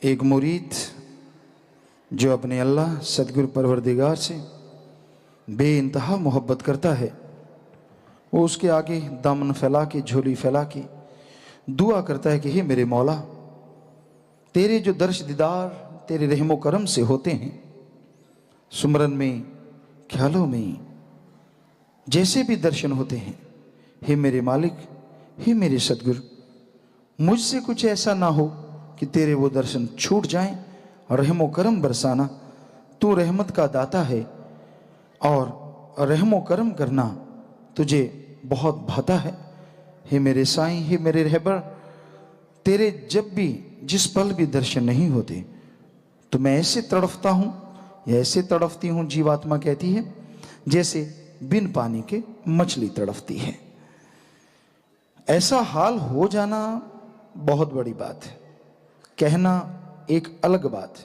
एक मुरीद जो अपने अल्लाह सदगुरु परवरदिगार से बेइंतहा मोहब्बत करता है, वो उसके आगे दामन फैला के, झोली फैला के दुआ करता है कि हे मेरे मौला, तेरे जो दर्श दीदार तेरे रहमो करम से होते हैं, सुमरन में, ख्यालों में जैसे भी दर्शन होते हैं, हे मेरे मालिक, हे मेरे सदगुरु, मुझसे कुछ ऐसा ना हो कि तेरे वो दर्शन छूट जाएं और रहमो करम बरसाना। तू रहमत का दाता है और रहमो करम करना तुझे बहुत भाता है। हे मेरे साईं, हे मेरे रहबर, तेरे जब भी जिस पल भी दर्शन नहीं होते तो मैं ऐसे तड़फता हूँ या ऐसे तड़फती हूँ, जीवात्मा कहती है, जैसे बिन पानी के मछली तड़फती है। ऐसा हाल हो जाना बहुत बड़ी बात है, कहना एक अलग बात है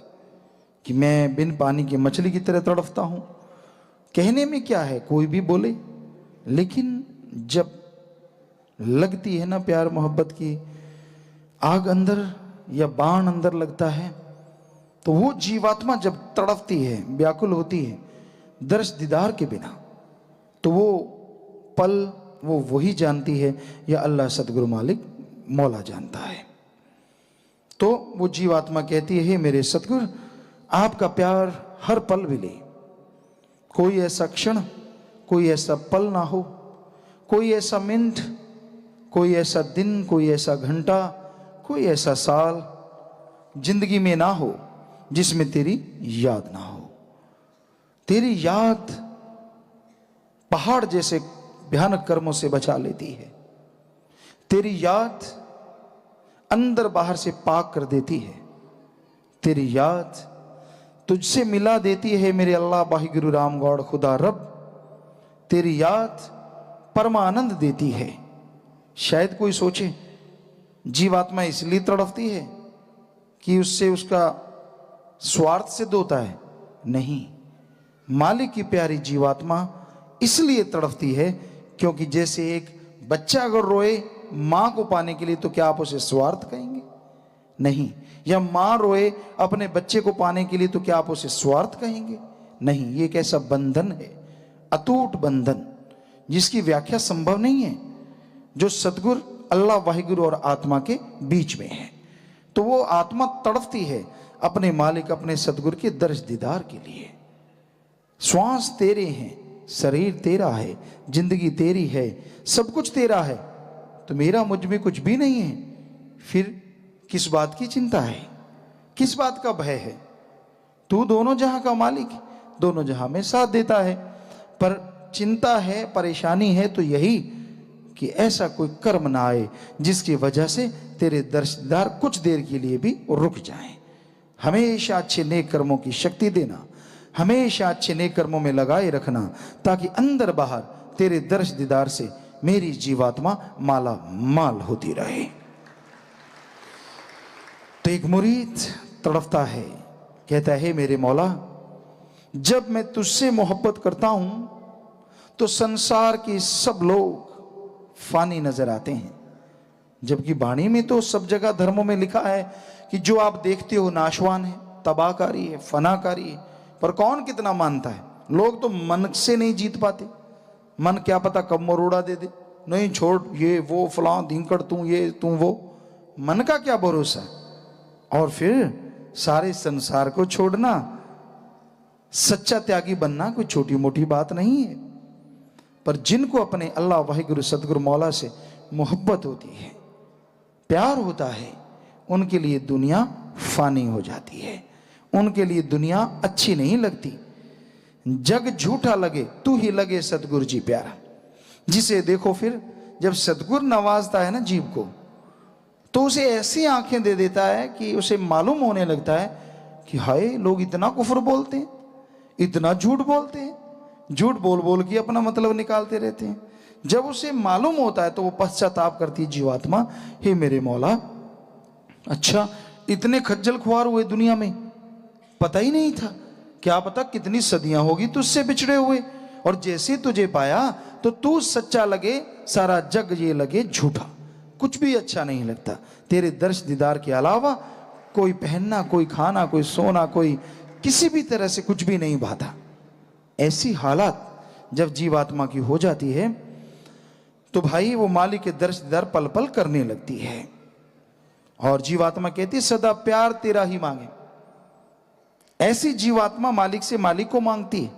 कि मैं बिन पानी की मछली की तरह तड़फता हूँ। कहने में क्या है, कोई भी बोले, लेकिन जब लगती है ना प्यार मोहब्बत की आग अंदर या बाण अंदर लगता है, तो वो जीवात्मा जब तड़पती है, व्याकुल होती है दर्श दीदार के बिना, तो वो पल वो वही जानती है या अल्लाह सदगुरु मालिक मौला जानता है। तो वो जीवात्मा कहती है, हे मेरे सदगुरु, आपका प्यार हर पल मिले। कोई ऐसा क्षण, कोई ऐसा पल ना हो, कोई ऐसा मिनट, कोई ऐसा दिन, कोई ऐसा घंटा, कोई ऐसा साल जिंदगी में ना हो जिसमें तेरी याद ना हो। तेरी याद पहाड़ जैसे भयानक कर्मों से बचा लेती है। तेरी याद अंदर बाहर से पाक कर देती है। तेरी याद तुझसे मिला देती है मेरे अल्लाह वाहिगुरु राम गौड़ खुदा रब। तेरी याद परमानंद देती है। शायद कोई सोचे जीवात्मा इसलिए तड़पती है कि उससे उसका स्वार्थ सिद्ध होता है। नहीं, मालिक की प्यारी जीवात्मा इसलिए तड़पती है क्योंकि जैसे एक बच्चा अगर रोए मां को पाने के लिए, तो क्या आप उसे स्वार्थ कहेंगे? नहीं। या मां रोए अपने बच्चे को पाने के लिए, तो क्या आप उसे स्वार्थ कहेंगे? नहीं। ये एक ऐसा बंधन है, अटूट बंधन, जिसकी व्याख्या संभव नहीं है, जो सतगुरु अल्लाह वाहिगुरु और आत्मा के बीच में है। तो वो आत्मा तड़पती है अपने मालिक, अपने सतगुरु के दर्श दीदार के लिए। श्वास तेरे हैं, शरीर तेरा है, जिंदगी तेरी है, सब कुछ तेरा है, तो मेरा मुझ में कुछ भी नहीं है। फिर किस बात की चिंता है, किस बात का भय है? तू दोनों जहां का मालिक, दोनों जहां में साथ देता है। पर चिंता है, परेशानी है तो यही कि ऐसा कोई कर्म ना आए जिसकी वजह से तेरे दर्शदार कुछ देर के लिए भी रुक जाएं। हमेशा अच्छे नेक कर्मों की शक्ति देना, हमेशा अच्छे नेक कर्मों में लगाए रखना, ताकि अंदर बाहर तेरे दर्श दीदार से मेरी जीवात्मा माला माल होती रहे। तो एक मुरीद तड़पता है, कहता है, मेरे मौला, जब मैं तुझसे मोहब्बत करता हूं तो संसार के सब लोग फानी नजर आते हैं। जबकि वाणी में तो सब जगह धर्मों में लिखा है कि जो आप देखते हो नाशवान है, तबाहकारी है, फनाकारी है, पर कौन कितना मानता है? लोग तो मन से नहीं जीत पाते। मन क्या पता कब मरोड़ा दे दे, नहीं छोड़, ये वो फलां धिंकड़, तू ये तू वो, मन का क्या भरोसा? और फिर सारे संसार को छोड़ना, सच्चा त्यागी बनना कोई छोटी मोटी बात नहीं है। पर जिनको अपने अल्लाह वाहिगुरु सदगुरु मौला से मोहब्बत होती है, प्यार होता है, उनके लिए दुनिया फानी हो जाती है, उनके लिए दुनिया अच्छी नहीं लगती। जग झूठा लगे तू ही लगे सतगुरु जी प्यारा। जिसे देखो फिर जब सतगुरु नवाजता है ना जीव को, तो उसे ऐसी आंखें दे देता है कि उसे मालूम होने लगता है कि हाय, लोग इतना कुफ्र बोलते हैं, इतना झूठ बोलते हैं, झूठ बोल बोल के अपना मतलब निकालते रहते हैं। जब उसे मालूम होता है तो वो पश्चाताप करती है जीवात्मा, हे मेरे मौला, अच्छा इतने खज्जल खुआर हुए दुनिया में, पता ही नहीं था, क्या पता कितनी सदियां होगी तुझसे बिछड़े हुए, और जैसे तुझे पाया तो तू सच्चा लगे, सारा जग ये लगे झूठा, कुछ भी अच्छा नहीं लगता। तेरे दर्श दीदार के अलावा कोई पहनना, कोई खाना, कोई सोना, कोई किसी भी तरह से कुछ भी नहीं भाता। ऐसी हालत जब जीवात्मा की हो जाती है तो भाई वो मालिक के दर्श दीदार पल पल करने लगती है। और जीवात्मा कहती है सदा प्यार तेरा ही मांगे। ऐसी जीवात्मा मालिक से मालिक को मांगती है।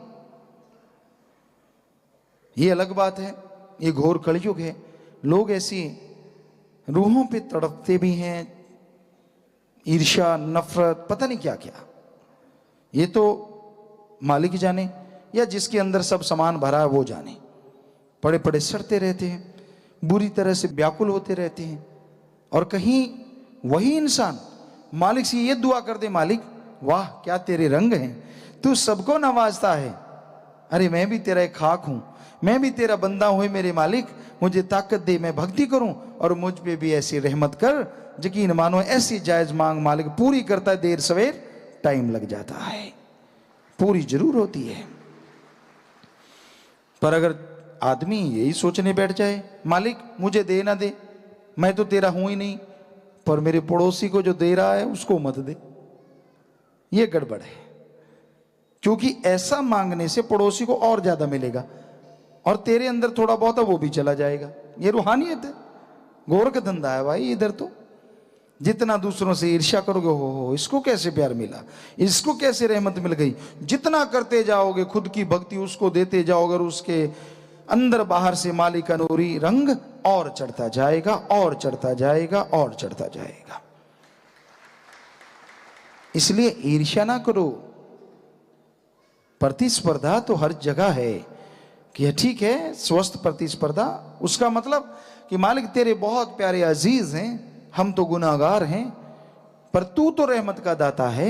ये अलग बात है, ये घोर कलयुग है। लोग ऐसी रूहों पे तड़पते भी हैं, ईर्ष्या, नफरत, पता नहीं क्या क्या। ये तो मालिक जाने, या जिसके अंदर सब सामान भरा है वो जाने। पड़े पड़े सड़ते रहते हैं, बुरी तरह से व्याकुल होते रहते हैं। और कहीं वही इंसान मालिक से ये दुआ कर दे, मालिक वाह क्या तेरे रंग हैं, तू सबको नवाजता है। अरे मैं भी तेरा एक खाक हूं, मैं भी तेरा बंदा हूं मेरे मालिक, मुझे ताकत दे, मैं भक्ति करूं और मुझ पे भी ऐसी रहमत कर। यकीन मानो ऐसी जायज मांग मालिक पूरी करता है। देर सवेर टाइम लग जाता है, पूरी जरूर होती है। पर अगर आदमी यही सोचने बैठ जाए मालिक मुझे दे ना दे, मैं तो तेरा हूं ही नहीं, पर मेरे पड़ोसी को जो दे रहा है उसको मत दे, ये गड़बड़ है। क्योंकि ऐसा मांगने से पड़ोसी को और ज्यादा मिलेगा और तेरे अंदर थोड़ा बहुत है वो भी चला जाएगा। ये रूहानियत है, गोरख धंधा है भाई। इधर तो जितना दूसरों से ईर्ष्या करोगे, हो इसको कैसे प्यार मिला, इसको कैसे रहमत मिल गई, जितना करते जाओगे खुद की भक्ति उसको देते जाओगे और उसके अंदर बाहर से मालिक का नूरी रंग और चढ़ता जाएगा और चढ़ता जाएगा और चढ़ता जाएगा। इसलिए ईर्ष्या ना करो। प्रतिस्पर्धा तो हर जगह है कि ठीक है, स्वस्थ प्रतिस्पर्धा, उसका मतलब कि मालिक तेरे बहुत प्यारे अजीज हैं, हम तो गुनाहगार हैं पर तू तो रहमत का दाता है।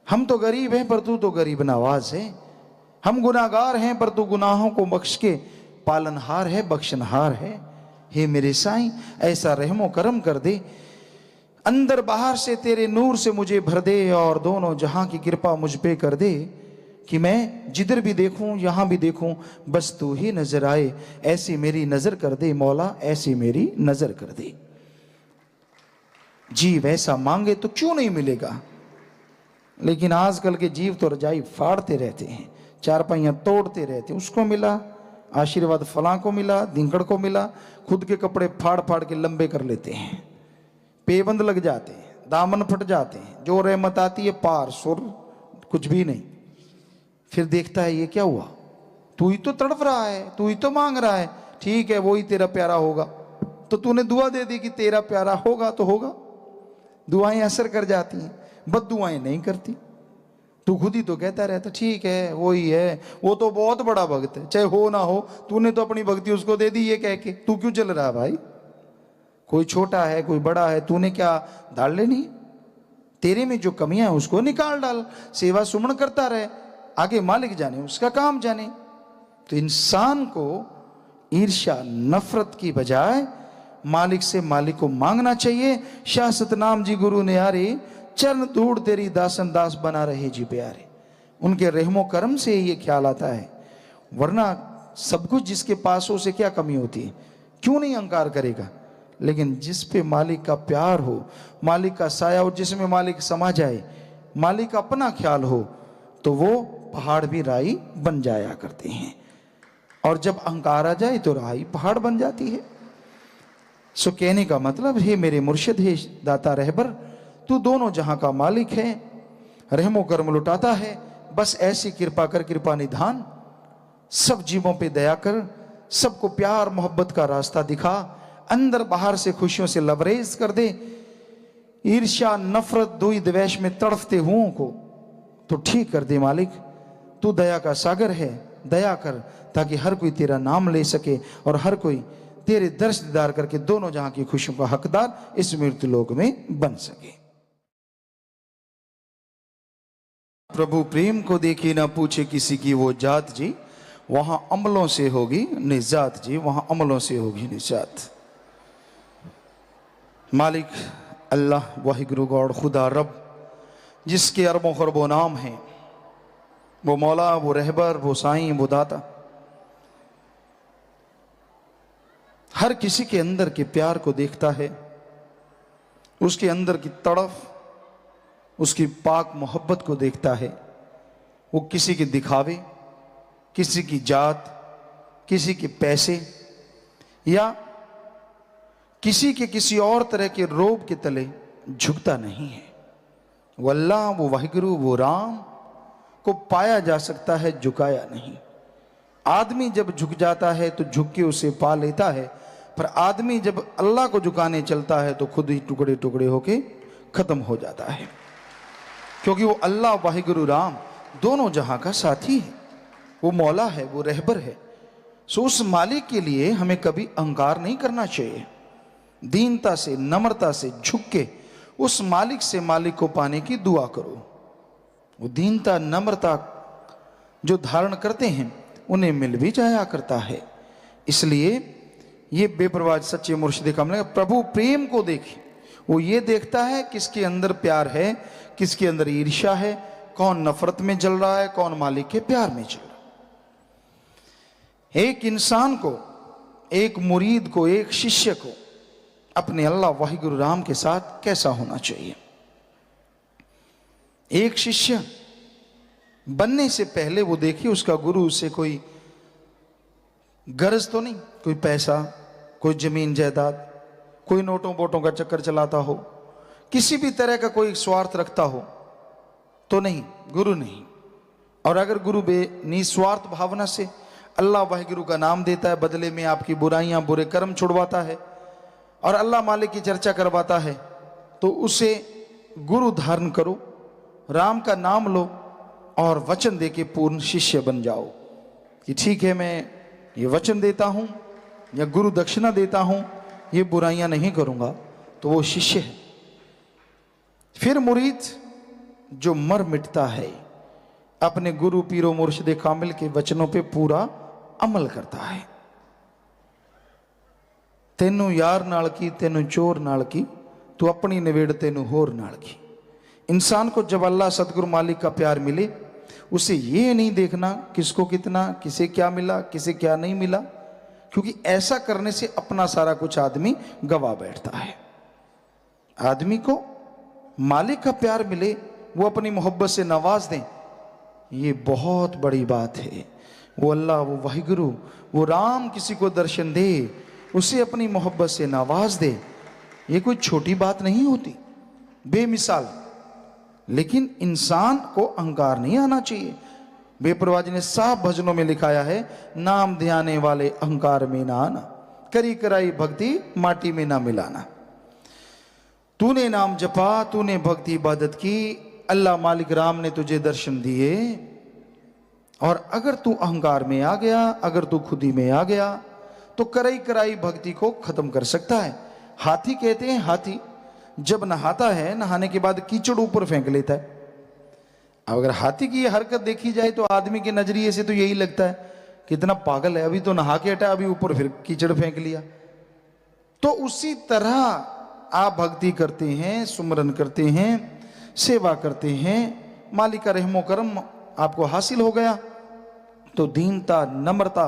हम तो गरीब हैं पर तू तो गरीब नवाज है। हम गुनाहगार हैं पर तू गुनाहों को बख्श के पालनहार है, बख्शनहार है। हे मेरे साईं ऐसा रहमो करम कर दे, अंदर बाहर से तेरे नूर से मुझे भर दे और दोनों जहां की कृपा मुझ पे कर दे कि मैं जिधर भी देखूं यहां भी देखूं बस तू ही नजर आए। ऐसी मेरी नजर कर दे मौला, ऐसी मेरी नजर कर दे। जीव ऐसा मांगे तो क्यों नहीं मिलेगा। लेकिन आजकल के जीव तो रजाई फाड़ते रहते हैं, चारपाइयां तोड़ते रहते हैं। उसको मिला आशीर्वाद, फलां को मिला, धिंकड़ को मिला, खुद के कपड़े फाड़ फाड़ के लंबे कर लेते हैं, पेबंद लग जाते हैं, दामन फट जाते हैं, जो रहमत आती है पार सुर कुछ भी नहीं। फिर देखता है ये क्या हुआ, तू ही तो तड़प रहा है, तू ही तो मांग रहा है, ठीक है वही तेरा प्यारा होगा, तो तूने दुआ दे दी कि तेरा प्यारा होगा तो होगा। दुआएं असर कर जाती हैं, बद दुआएं नहीं करती। तू खुद ही तो कहता रहता ठीक है वही है, वो तो बहुत बड़ा भक्त है, चाहे हो ना हो, तूने तो अपनी भक्ति उसको दे दी ये कह के। तू क्यों चल रहा है भाई, कोई छोटा है कोई बड़ा है, तूने क्या डाल लेनी। तेरे में जो कमियां है उसको निकाल डाल, सेवा सुमन करता रहे, आगे मालिक जाने उसका काम जाने। तो इंसान को ईर्ष्या नफरत की बजाय मालिक से मालिक को मांगना चाहिए। शाह सतनाम जी गुरु न्यारे, चरण धूड़ तेरी दासन दास बना रहे जी प्यारे। उनके रहमो करम से ये ख्याल आता है, वरना सब कुछ जिसके पास हो उसे क्या कमी होती है, क्यों नहीं अहंकार करेगा। लेकिन जिस पे मालिक का प्यार हो, मालिक का साया हो, जिसमें मालिक समा जाए, मालिक का अपना ख्याल हो, तो वो पहाड़ भी राई बन जाया करते हैं। और जब अहंकार आ जाए तो राई पहाड़ बन जाती है। सो कहने का मतलब है मेरे मुर्शिद है दाता रहबर, तू दोनों जहां का मालिक है, रहमो कर्म लुटाता है, बस ऐसी कृपा कर, कृपा निधान, सब जीवों पे दया कर, सबको प्यार मोहब्बत का रास्ता दिखा, अंदर बाहर से खुशियों से लबरेज कर दे। ईर्ष्या नफरत दुई द्वेष में तड़फते हुओं को तो ठीक कर दे मालिक। तू दया का सागर है, दया कर ताकि हर कोई तेरा नाम ले सके और हर कोई तेरे दर्श दीदार करके दोनों जहां की खुशियों का हकदार इस मृत्यु लोक में बन सके। प्रभु प्रेम को देखी ना पूछे किसी की वो जात जी, वहां अमलों से होगी निजात जी, वहां अमलों से होगी निजात। मालिक अल्लाह वाहिगुरु गॉड खुदा रब, जिसके अरबों खरबों नाम हैं, वो मौला, वो रहबर, वो साईं, वो दाता, हर किसी के अंदर के प्यार को देखता है, उसके अंदर की तड़फ, उसकी पाक मोहब्बत को देखता है। वो किसी के दिखावे, किसी की जात, किसी के पैसे या किसी के किसी और तरह के रोब के तले झुकता नहीं है। वो अल्लाह, वो वाहिगुरु, वो राम को पाया जा सकता है, झुकाया नहीं। आदमी जब झुक जाता है तो झुक के उसे पा लेता है, पर आदमी जब अल्लाह को झुकाने चलता है तो खुद ही टुकड़े टुकड़े होके खत्म हो जाता है, क्योंकि वो अल्लाह वाहिगुरु राम दोनों जहां का साथी है। वो मौला है, वो रहबर है। सो उस मालिक के लिए हमें कभी अहंकार नहीं करना चाहिए। दीनता से, नम्रता से झुक के उस मालिक से मालिक को पाने की दुआ करो। वो दीनता, नम्रता जो धारण करते हैं उन्हें मिल भी जाया करता है। इसलिए ये बेपरवाह सच्चे मुर्शिद कामिल प्रभु प्रेम को देखे। वो ये देखता है किसके अंदर प्यार है, किसके अंदर ईर्ष्या है, कौन नफरत में जल रहा है, कौन मालिक के प्यार में जल रहा है। एक इंसान को, एक मुरीद को, एक शिष्य को अपने अल्लाह वाहिगुरु राम के साथ कैसा होना चाहिए। एक शिष्य बनने से पहले वो देखिए उसका गुरु उससे कोई गरज तो नहीं, कोई पैसा, कोई जमीन जायदाद, कोई नोटों बोटों का चक्कर चलाता हो, किसी भी तरह का कोई स्वार्थ रखता हो तो नहीं, गुरु नहीं। और अगर गुरु निस्वार्थ भावना से अल्लाह वाहिगुरु का नाम देता है, बदले में आपकी बुराइयां, बुरे कर्म छुड़वाता है और अल्लाह मालिक की चर्चा करवाता है, तो उसे गुरु धारण करो, राम का नाम लो और वचन देके पूर्ण शिष्य बन जाओ कि ठीक है, मैं ये वचन देता हूं या गुरु दक्षिणा देता हूं, ये बुराइयां नहीं करूंगा, तो वो शिष्य है। फिर मुरीद जो मर मिटता है, अपने गुरु पीरो मुर्शिद कामिल के वचनों पे पूरा अमल करता है। तेनू यार नाल की, तेनू चोर नाल की, तू अपनी नवेड़ तेनू होर नाल की। इंसान को जब अल्लाह सतगुरु मालिक का प्यार मिले, उसे ये नहीं देखना किसको कितना, किसे क्या मिला, किसे क्या नहीं मिला, क्योंकि ऐसा करने से अपना सारा कुछ आदमी गवा बैठता है। आदमी को मालिक का प्यार मिले, वो अपनी मोहब्बत से नवाज दें, ये बहुत बड़ी बात है। वो अल्लाह, वो वाहिगुरु, वो राम किसी को दर्शन दे, उसे अपनी मोहब्बत से नवाज दे, ये कोई छोटी बात नहीं होती, बेमिसाल। लेकिन इंसान को अहंकार नहीं आना चाहिए। बेपरवाह जी ने साफ भजनों में लिखाया है, नाम ध्याने वाले अहंकार में ना आना, करी कराई भक्ति माटी में ना मिलाना। तूने नाम जपा, तूने भक्ति इबादत की, अल्लाह मालिक राम ने तुझे दर्शन दिए, और अगर तू अहंकार में आ गया, अगर तू खुदी में आ गया, तो कराई कराई भक्ति को खत्म कर सकता है। हाथी कहते हैं, हाथी जब नहाता है, नहाने के बाद कीचड़ ऊपर फेंक लेता है। अब अगर हाथी की ये हरकत देखी जाए तो आदमी के नजरिए से तो यही लगता है कितना पागल है, अभी तो नहा के हटा, अभी ऊपर फिर कीचड़ फेंक लिया। तो उसी तरह आप भक्ति करते हैं, सुमरन करते हैं, सेवा करते हैं, मालिक का रहमो करम आपको हासिल हो गया, तो दीनता, नम्रता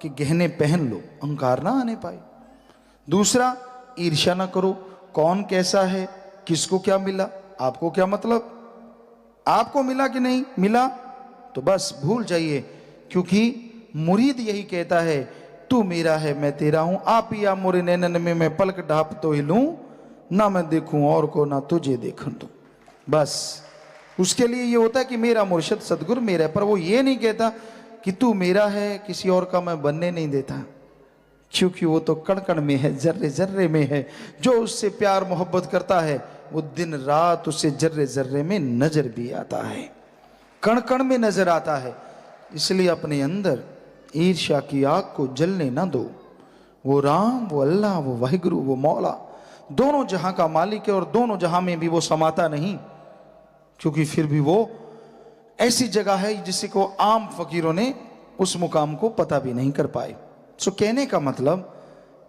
के गहने पहन लो, अहंकार ना आने पाए। दूसरा, ईर्ष्या ना करो, कौन कैसा है, किसको क्या मिला, आपको क्या मतलब, आपको मिला कि नहीं मिला, तो बस भूल जाइए, क्योंकि मुरीद यही कहता है, तू मेरा है मैं तेरा हूं, आप ही आ मोरे नैनन में मैं पलक ढाप तो हिलूं, ना मैं देखूं और को ना तुझे देखूं तू। बस उसके लिए ये होता है कि मेरा मुर्शिद सदगुरु मेरा है, पर वो ये नहीं कहता कि तू मेरा है, किसी और का मैं बनने नहीं देता, क्योंकि वो तो कण कण में है, जर्रे जर्रे में है। जो उससे प्यार मोहब्बत करता है वो दिन रात उससे जर्रे जर्रे में नजर भी आता है, कण कण में नजर आता है। इसलिए अपने अंदर ईर्ष्या की आग को जलने ना दो। वो राम, वो अल्लाह, वो वाहिगुरु, वो मौला दोनों जहां का मालिक है, और दोनों जहां में भी वो समाता नहीं, क्योंकि फिर भी वो ऐसी जगह है जिसे को आम फकीरों ने उस मुकाम को पता भी नहीं कर पाए। सो कहने का मतलब,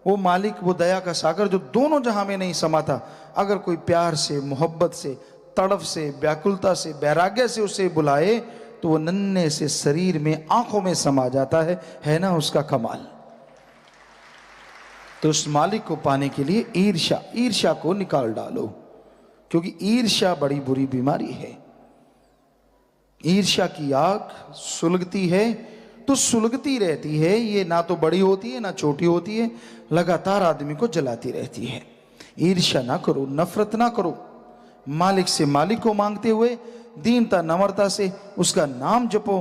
वो मालिक, वो दया का सागर जो दोनों जहां में नहीं समाता, अगर कोई प्यार से, मोहब्बत से, तड़प से, व्याकुलता से, वैराग्य से उसे बुलाए, तो वो नन्हे से शरीर में, आंखों में समा जाता है ना उसका कमाल। तो उस मालिक को पाने के लिए ईर्ष्या को निकाल डालो, क्योंकि ईर्ष्या बड़ी बुरी बीमारी है। ईर्ष्या की आग सुलगती है तो सुलगती रहती है, ये ना तो बड़ी होती है ना छोटी होती है, लगातार आदमी को जलाती रहती है। ईर्ष्या ना करो, नफरत ना करो, मालिक से मालिक को मांगते हुए दीनता नम्रता से उसका नाम जपो।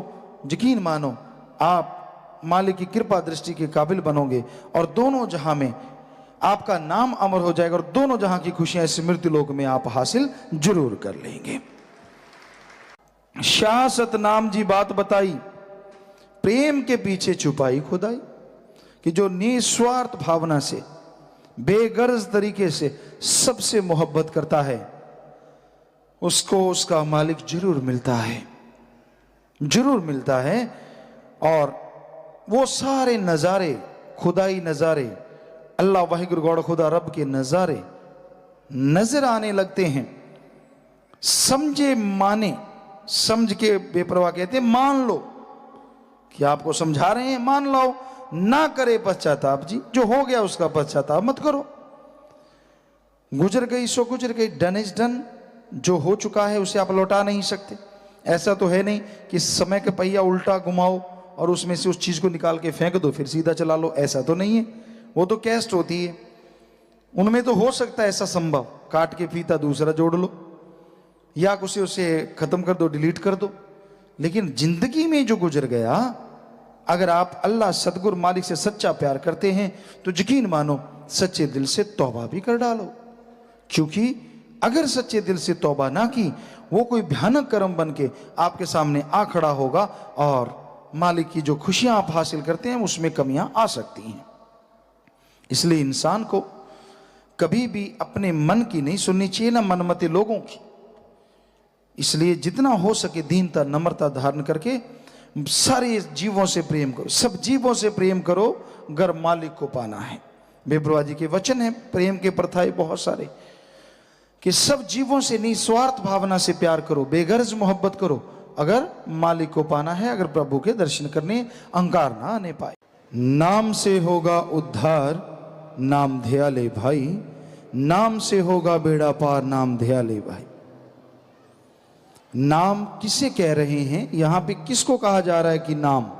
यकीन मानो आप मालिक की कृपा दृष्टि के काबिल बनोगे और दोनों जहां में आपका नाम अमर हो जाएगा और दोनों जहां की खुशियां इस मृत्यु लोक में आप हासिल जरूर कर लेंगे। शाह सतनाम जी बात बताई, प्रेम के पीछे छुपाई खुदाई, कि जो निस्वार्थ भावना से बेगर्ज तरीके से सबसे मोहब्बत करता है उसको उसका मालिक जरूर मिलता है, जरूर मिलता है। और वो सारे नजारे, खुदाई नजारे, अल्लाह वाहिगुरु गौड़ खुदा रब के नजारे नजर आने लगते हैं। समझे माने, समझ के बेपरवाह कहते हैं मान लो, कि आपको समझा रहे हैं मान लो, ना करे पश्चाताप जी, जो हो गया उसका पश्चाताप मत करो। गुजर गई सो गुजर गई, डन इज डन, जो हो चुका है उसे आप लौटा नहीं सकते। ऐसा तो है नहीं कि समय का पहिया उल्टा घुमाओ और उसमें से उस चीज को निकाल के फेंक दो फिर सीधा चला लो, ऐसा तो नहीं है। वो तो कैस्ट होती है, उनमें तो हो सकता है ऐसा संभव, काट के फीता दूसरा जोड़ लो या कुछ उसे खत्म कर दो, डिलीट कर दो। लेकिन जिंदगी में जो गुजर गया, अगर आप अल्लाह सदगुरु मालिक से सच्चा प्यार करते हैं तो यकीन मानो सच्चे दिल से तौबा भी कर डालो। क्योंकि अगर सच्चे दिल से तौबा ना की, वो कोई भयानक कर्म बन के आपके सामने आ खड़ा होगा और मालिक की जो खुशियां आप हासिल करते हैं उसमें कमियां आ सकती हैं। इसलिए इंसान को कभी भी अपने मन की नहीं सुननी चाहिए, ना मनमते लोगों की। इसलिए जितना हो सके दीनता नम्रता धारण करके सारे जीवों से प्रेम करो, सब जीवों से प्रेम करो अगर मालिक को पाना है। बेपरवाह जी के वचन है, प्रेम के प्रथाएं बहुत सारे, कि सब जीवों से निस्वार्थ भावना से प्यार करो, बेगर्ज मोहब्बत करो अगर मालिक को पाना है, अगर प्रभु के दर्शन करने अहंकार ना आने पाए। नाम से होगा उद्धार नाम ध्या ले भाई, नाम से होगा बेड़ा पार नाम ध्या ले भाई। नाम किसे कह रहे हैं, यहां पे किसको कहा जा रहा है कि नाम?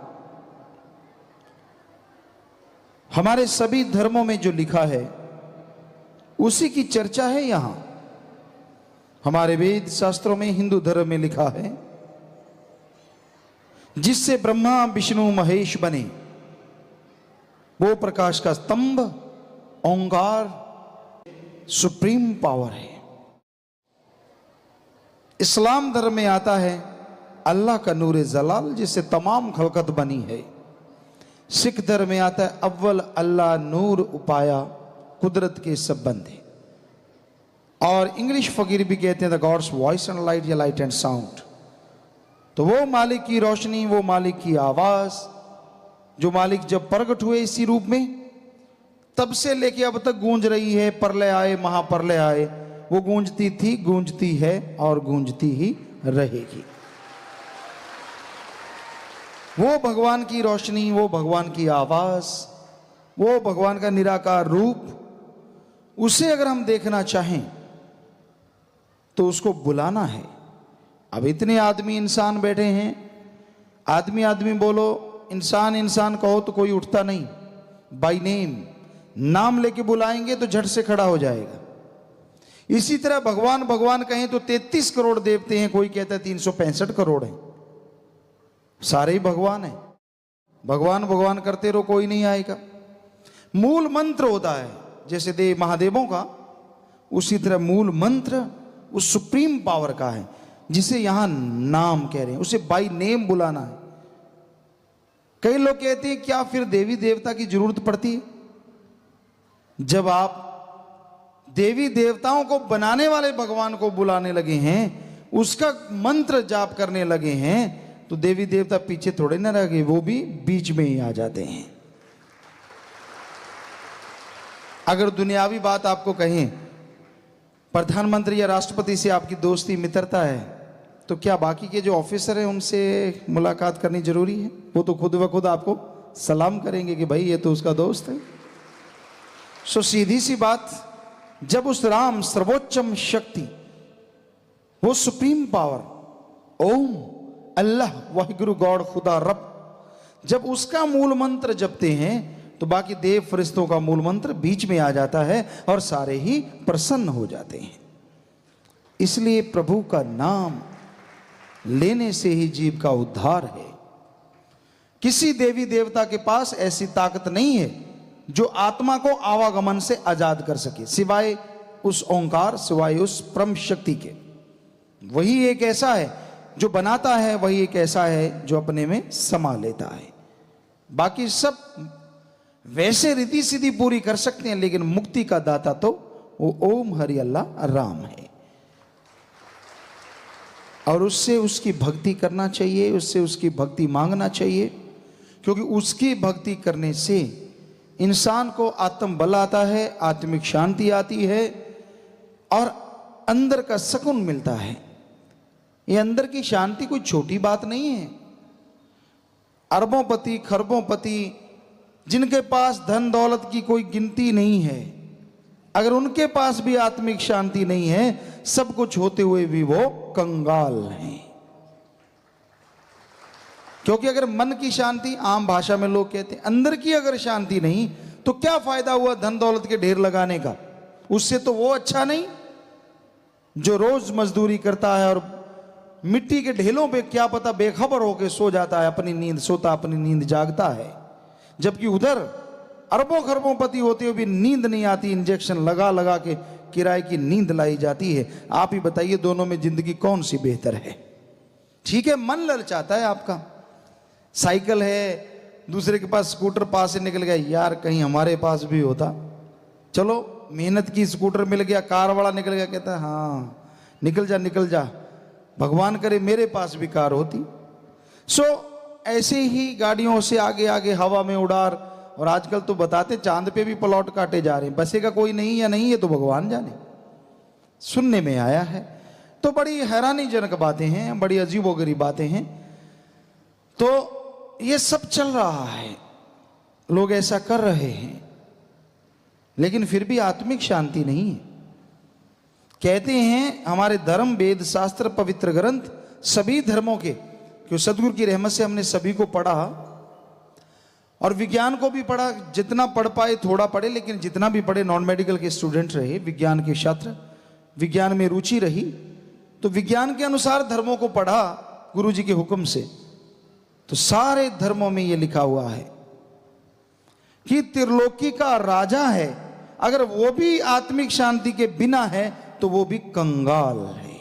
हमारे सभी धर्मों में जो लिखा है उसी की चर्चा है। यहां हमारे वेद शास्त्रों में, हिंदू धर्म में लिखा है, जिससे ब्रह्मा विष्णु महेश बने, वो प्रकाश का स्तंभ ओंकार सुप्रीम पावर है। इस्लाम धर्म में आता है अल्लाह का नूर जलाल जिससे तमाम खलकत बनी है। सिख धर्म में आता है अव्वल अल्लाह नूर उपाया कुदरत के सब बंदे। और इंग्लिश फकीर भी कहते हैं the gods voice and light या लाइट एंड साउंड। तो वो मालिक की रोशनी, वो मालिक की आवाज, जो मालिक जब प्रकट हुए इसी रूप में तब से लेके अब तक गूंज रही है। प्रलय आए महाप्रलय आए, वो गूंजती थी, गूंजती है और गूंजती ही रहेगी। वो भगवान की रोशनी, वो भगवान की आवाज, वो भगवान का निराकार रूप, उसे अगर हम देखना चाहें तो उसको बुलाना है। अब इतने आदमी इंसान बैठे हैं, आदमी आदमी बोलो, इंसान इंसान कहो तो कोई उठता नहीं। बाय नेम, नाम लेके बुलाएंगे तो झट से खड़ा हो जाएगा। इसी तरह भगवान भगवान कहें तो 33 करोड़ देवते हैं, कोई कहता है 365 करोड़ है, सारे ही भगवान है। भगवान भगवान करते रहो, कोई नहीं आएगा। मूल मंत्र होता है जैसे देव महादेवों का, उसी तरह मूल मंत्र उस सुप्रीम पावर का है जिसे यहां नाम कह रहे हैं, उसे बाय नेम बुलाना है। कई लोग कहते हैं क्या फिर देवी देवता की जरूरत पड़ती है? जब आप देवी देवताओं को बनाने वाले भगवान को बुलाने लगे हैं, उसका मंत्र जाप करने लगे हैं, तो देवी देवता पीछे थोड़े ना रह गए, वो भी बीच में ही आ जाते हैं। अगर दुनियावी बात आपको कहें, प्रधानमंत्री या राष्ट्रपति से आपकी दोस्ती मित्रता है, तो क्या बाकी के जो ऑफिसर हैं उनसे मुलाकात करनी जरूरी है? वो तो खुद ब खुद आपको सलाम करेंगे कि भाई ये तो उसका दोस्त है। सो सीधी सी बात, जब उस राम सर्वोच्चम शक्ति वो सुप्रीम पावर ओम अल्लाह वाहिगुरु गॉड खुदा रब, जब उसका मूल मंत्र जपते हैं तो बाकी देव फरिश्तों का मूल मंत्र बीच में आ जाता है और सारे ही प्रसन्न हो जाते हैं। इसलिए प्रभु का नाम लेने से ही जीव का उद्धार है। किसी देवी देवता के पास ऐसी ताकत नहीं है जो आत्मा को आवागमन से आजाद कर सके, सिवाय उस ओंकार, सिवाय उस परम शक्ति के। वही एक ऐसा है जो बनाता है, वही एक ऐसा है जो अपने में समा लेता है। बाकी सब वैसे रीति सीधी पूरी कर सकते हैं, लेकिन मुक्ति का दाता तो वो ओम हरि अल्लाह राम है। और उससे उसकी भक्ति करना चाहिए, उससे उसकी भक्ति मांगना चाहिए, क्योंकि उसकी भक्ति करने से इंसान को आत्म बल आता है, आत्मिक शांति आती है और अंदर का सुकून मिलता है। ये अंदर की शांति कोई छोटी बात नहीं है। अरबोंपति, खरबोंपति, जिनके पास धन दौलत की कोई गिनती नहीं है, अगर उनके पास भी आत्मिक शांति नहीं है, सब कुछ होते हुए भी वो कंगाल हैं। क्योंकि अगर मन की शांति, आम भाषा में लोग कहते हैं, अंदर की अगर शांति नहीं तो क्या फायदा हुआ धन दौलत के ढेर लगाने का? उससे तो वो अच्छा नहीं जो रोज मजदूरी करता है और मिट्टी के ढेलों पे क्या पता बेखबर होकर सो जाता है, अपनी नींद सोता, अपनी नींद जागता है, जबकि उधर अरबों खरबों पति होते हुए भी नींद नहीं आती, इंजेक्शन लगा लगा के किराए की नींद लाई जाती है। आप ही बताइए दोनों में जिंदगी कौन सी बेहतर है? ठीक है, मन ललचाता है आपका, साइकिल है, दूसरे के पास स्कूटर पास से निकल गया, यार कहीं हमारे पास भी होता, चलो मेहनत की स्कूटर मिल गया, कार वाला निकल गया, कहता है हाँ निकल जा निकल जा, भगवान करे मेरे पास भी कार होती। सो ऐसे ही गाड़ियों से आगे आगे हवा में उड़ार, और आजकल तो बताते चांद पे भी प्लॉट काटे जा रहे हैं, बसेगा कोई नहीं या नहीं, ये तो भगवान जाने, सुनने में आया है। तो बड़ी हैरानीजनक बातें हैं, बड़ी अजीबोगरीब बातें हैं। तो ये सब चल रहा है, लोग ऐसा कर रहे हैं, लेकिन फिर भी आत्मिक शांति नहीं है। कहते हैं हमारे धर्म, वेद, शास्त्र, पवित्र ग्रंथ सभी धर्मों के, क्यों सदगुरु की रहमत से हमने सभी को पढ़ा और विज्ञान को भी पढ़ा, जितना पढ़ पाए थोड़ा पढ़े, लेकिन जितना भी पढ़े, नॉन मेडिकल के स्टूडेंट रहे, विज्ञान के छात्र, विज्ञान में रुचि रही, तो विज्ञान के अनुसार धर्मों को पढ़ा गुरु जी के हुक्म से। तो सारे धर्मों में यह लिखा हुआ है कि त्रिलोकी का राजा है, अगर वो भी आत्मिक शांति के बिना है तो वो भी कंगाल है।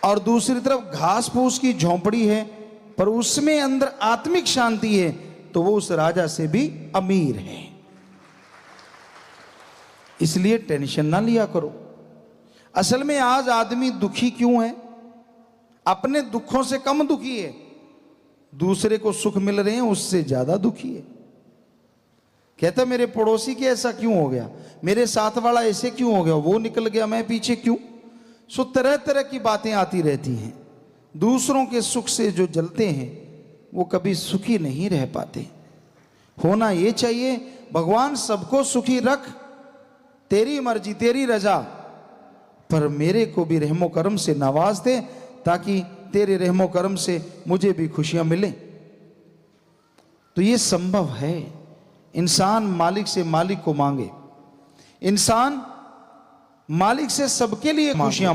और दूसरी तरफ घास फूस की झोंपड़ी है, पर उसमें अंदर आत्मिक शांति है, तो वो उस राजा से भी अमीर है। इसलिए टेंशन ना लिया करो। असल में आज आदमी दुखी क्यों है? अपने दुखों से कम दुखी है, दूसरे को सुख मिल रहे हैं उससे ज्यादा दुखी है। कहता मेरे पड़ोसी के ऐसा क्यों हो गया, मेरे साथ वाला ऐसे क्यों हो गया, वो निकल गया मैं पीछे क्यों। सो तरह तरह की बातें आती रहती हैं। दूसरों के सुख से जो जलते हैं वो कभी सुखी नहीं रह पाते। होना ये चाहिए भगवान सबको सुखी रख, तेरी मर्जी तेरी रजा, पर मेरे को भी रहमो करम से नवाज दे, ताकि तेरे रहमो करम से मुझे भी खुशियां मिलें। तो ये संभव है। इंसान मालिक से मालिक को मांगे, इंसान मालिक से सबके लिए खुशियां,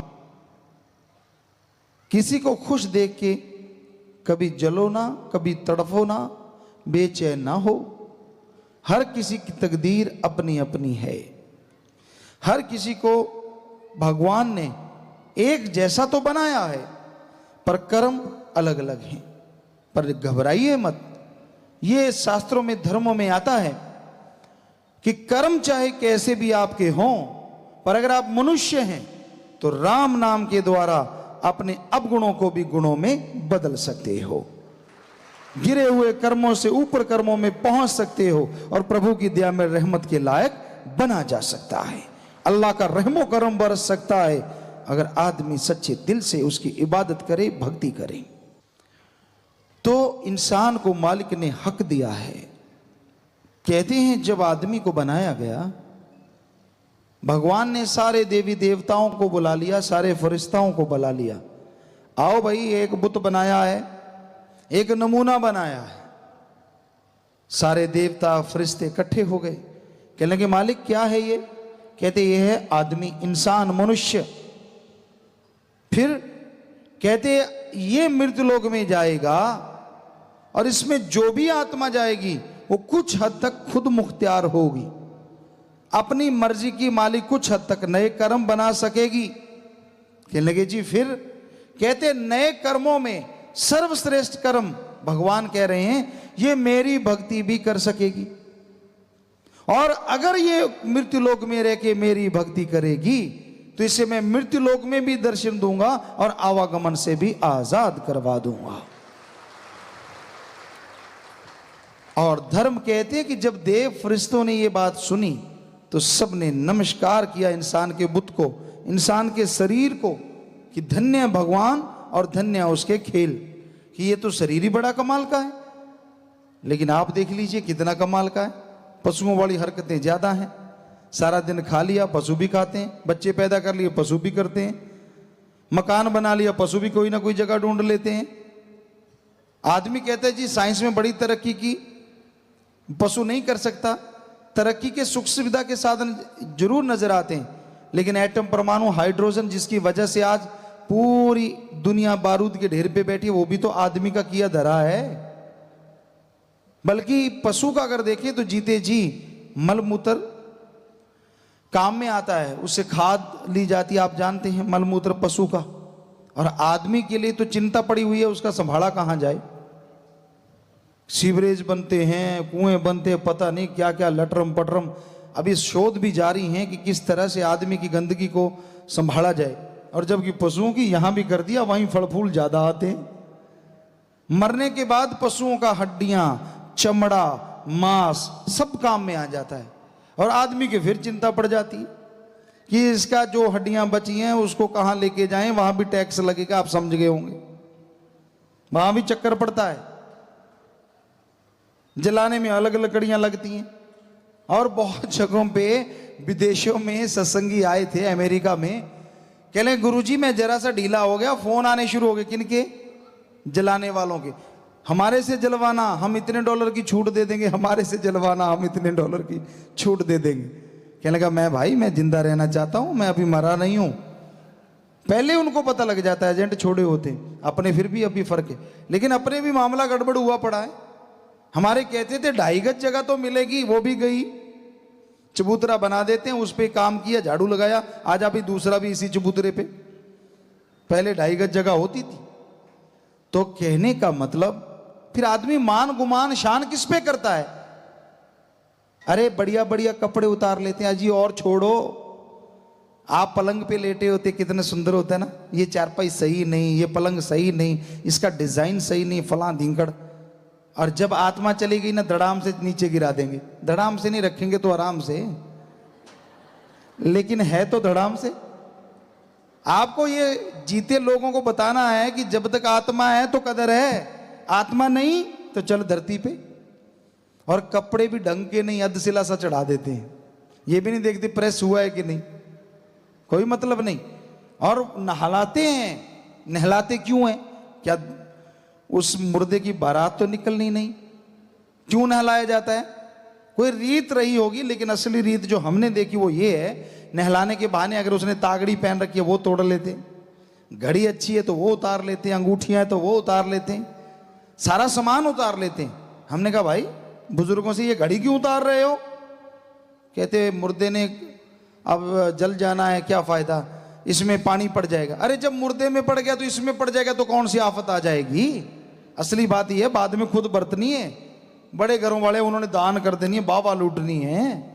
किसी को खुश देख के कभी जलो ना, कभी तड़फो ना, बेचैन ना हो। हर किसी की तकदीर अपनी अपनी है। हर किसी को भगवान ने एक जैसा तो बनाया है, पर कर्म अलग अलग हैं। पर घबराइए मत, ये शास्त्रों में, धर्मों में आता है कि कर्म चाहे कैसे भी आपके हों, पर अगर आप मनुष्य हैं तो राम नाम के द्वारा अपने अवगुणों को भी गुणों में बदल सकते हो, गिरे हुए कर्मों से ऊपर कर्मों में पहुंच सकते हो, और प्रभु की दया में रहमत के लायक बना जा सकता है। अल्लाह का रहमो करम बरस सकता है अगर आदमी सच्चे दिल से उसकी इबादत करे, भक्ति करे। तो इंसान को मालिक ने हक दिया है। कहते हैं जब आदमी को बनाया गया भगवान ने सारे देवी देवताओं को बुला लिया, सारे फरिश्ताओं को बुला लिया, आओ भाई एक बुत बनाया है, एक नमूना बनाया है। सारे देवता फरिश्ते इकट्ठे हो गए, कहने लगे मालिक क्या है ये? कहते ये है आदमी, इंसान, मनुष्य। फिर कहते ये मृत्युलोक में जाएगा और इसमें जो भी आत्मा जाएगी वो कुछ हद तक खुद मुख्तियार होगी, अपनी मर्जी की मालिक, कुछ हद तक नए कर्म बना सकेगी। कहने लगे जी फिर? कहते नए कर्मों में सर्वश्रेष्ठ कर्म भगवान कह रहे हैं ये मेरी भक्ति भी कर सकेगी, और अगर ये मृत्युलोक में रह के मेरी भक्ति करेगी तो इसे मैं मृत्युलोक में भी दर्शन दूंगा और आवागमन से भी आजाद करवा दूंगा। और धर्म कहते हैं कि जब देव फरिश्तों ने ये बात सुनी तो सबने नमस्कार किया इंसान के बुत को, इंसान के शरीर को, कि धन्य भगवान और धन्य उसके खेल, कि ये तो शरीर ही बड़ा कमाल का है। लेकिन आप देख लीजिए कितना कमाल का है, पशुओं वाली हरकतें ज्यादा हैं। सारा दिन खा लिया, पशु भी खाते हैं, बच्चे पैदा कर लिए, पशु भी करते हैं, मकान बना लिया, पशु भी कोई ना कोई जगह ढूंढ लेते हैं। आदमी कहता है जी साइंस में बड़ी तरक्की की, पशु नहीं कर सकता। तरक्की के सुख सुविधा के साधन जरूर नजर आते हैं, लेकिन एटम, परमाणु, हाइड्रोजन, जिसकी वजह से आज पूरी दुनिया बारूद के ढेर पे बैठी है, वो भी तो आदमी का किया धरा है। बल्कि पशु का अगर देखें तो जीते जी मलमूत्र काम में आता है, उससे खाद ली जाती है, आप जानते हैं मलमूत्र पशु का। और आदमी के लिए तो चिंता पड़ी हुई है, उसका संभाला कहां जाए। सीवरेज बनते हैं, कुएं बनते हैं, पता नहीं क्या क्या लटरम पटरम। अभी शोध भी जारी है कि किस तरह से आदमी की गंदगी को संभाला जाए। और जबकि पशुओं की यहां भी कर दिया, वहीं फल फूल ज्यादा आते हैं। मरने के बाद पशुओं का हड्डियां, चमड़ा, मांस सब काम में आ जाता है, और आदमी की फिर चिंता पड़ जाती है कि इसका जो हड्डियां बची हैं उसको कहां लेके जाएं, वहां भी टैक्स लगेगा, आप समझ गए होंगे, वहां भी चक्कर पड़ता है। जलाने में अलग लकड़ियां लगती हैं। और बहुत जगहों पे विदेशों में सत्संगी आए थे, अमेरिका में, कह रहे गुरुजी मैं जरा सा ढीला हो गया, फोन आने शुरू हो गए। किनके? जलाने वालों के। हमारे से जलवाना, हम इतने डॉलर की छूट दे देंगे, हमारे से जलवाना, हम इतने डॉलर की छूट दे देंगे। कहने लगा मैं भाई मैं जिंदा रहना चाहता हूं, मैं अभी मरा नहीं हूं। पहले उनको पता लग जाता है, एजेंट छोड़े होते हैं। अपने फिर भी अभी फर्क है, लेकिन अपने भी मामला गड़बड़ हुआ पड़ा है। हमारे कहते थे 2.5 गज जगह तो मिलेगी, वो भी गई। चबूतरा बना देते हैं, उस पे काम किया, झाड़ू लगाया, आज अभी दूसरा भी इसी चबूतरे पे। पहले 2.5 गज जगह होती थी। तो कहने का मतलब फिर आदमी मान गुमान शान किस पे करता है? अरे बढ़िया बढ़िया कपड़े उतार लेते हैं। अजी और छोड़ो, आप पलंग पे लेटे होते कितने सुंदर होता है ना, ये चारपाई सही नहीं, ये पलंग सही नहीं, इसका डिजाइन सही नहीं, फला धिंकड़। और जब आत्मा चली गई ना, धड़ाम से नीचे गिरा देंगे। धड़ाम से नहीं, रखेंगे तो आराम से, लेकिन है तो धड़ाम से। आपको ये जीते लोगों को बताना है कि जब तक आत्मा है तो कदर है, आत्मा नहीं तो चल धरती पे। और कपड़े भी ढंग के नहीं, अधसिला सा चढ़ा देते हैं, ये भी नहीं देखते प्रेस हुआ है कि नहीं, कोई मतलब नहीं। और नहलाते हैं, नहलाते क्यों है? क्या उस मुर्दे की बारात तो निकलनी नहीं? क्यों नहलाया जाता है? कोई रीत रही होगी, लेकिन असली रीत जो हमने देखी वो ये है, नहलाने के बहाने अगर उसने तागड़ी पहन रखी है वो तोड़ लेते हैं, घड़ी अच्छी है तो वो उतार लेते हैं, अंगूठियां हैं तो वो उतार लेते हैं, सारा सामान उतार लेते हैं। हमने कहा भाई बुजुर्गों से ये घड़ी क्यों उतार रहे हो? कहते मुर्दे ने अब जल जाना है, क्या फायदा, इसमें पानी पड़ जाएगा। अरे जब मुर्दे में पड़ गया तो इसमें पड़ जाएगा तो कौन सी आफत आ जाएगी? असली बात यह है बाद में खुद बरतनी है। बड़े घरों वाले उन्होंने दान कर देनी है, बाबा लूटनी है।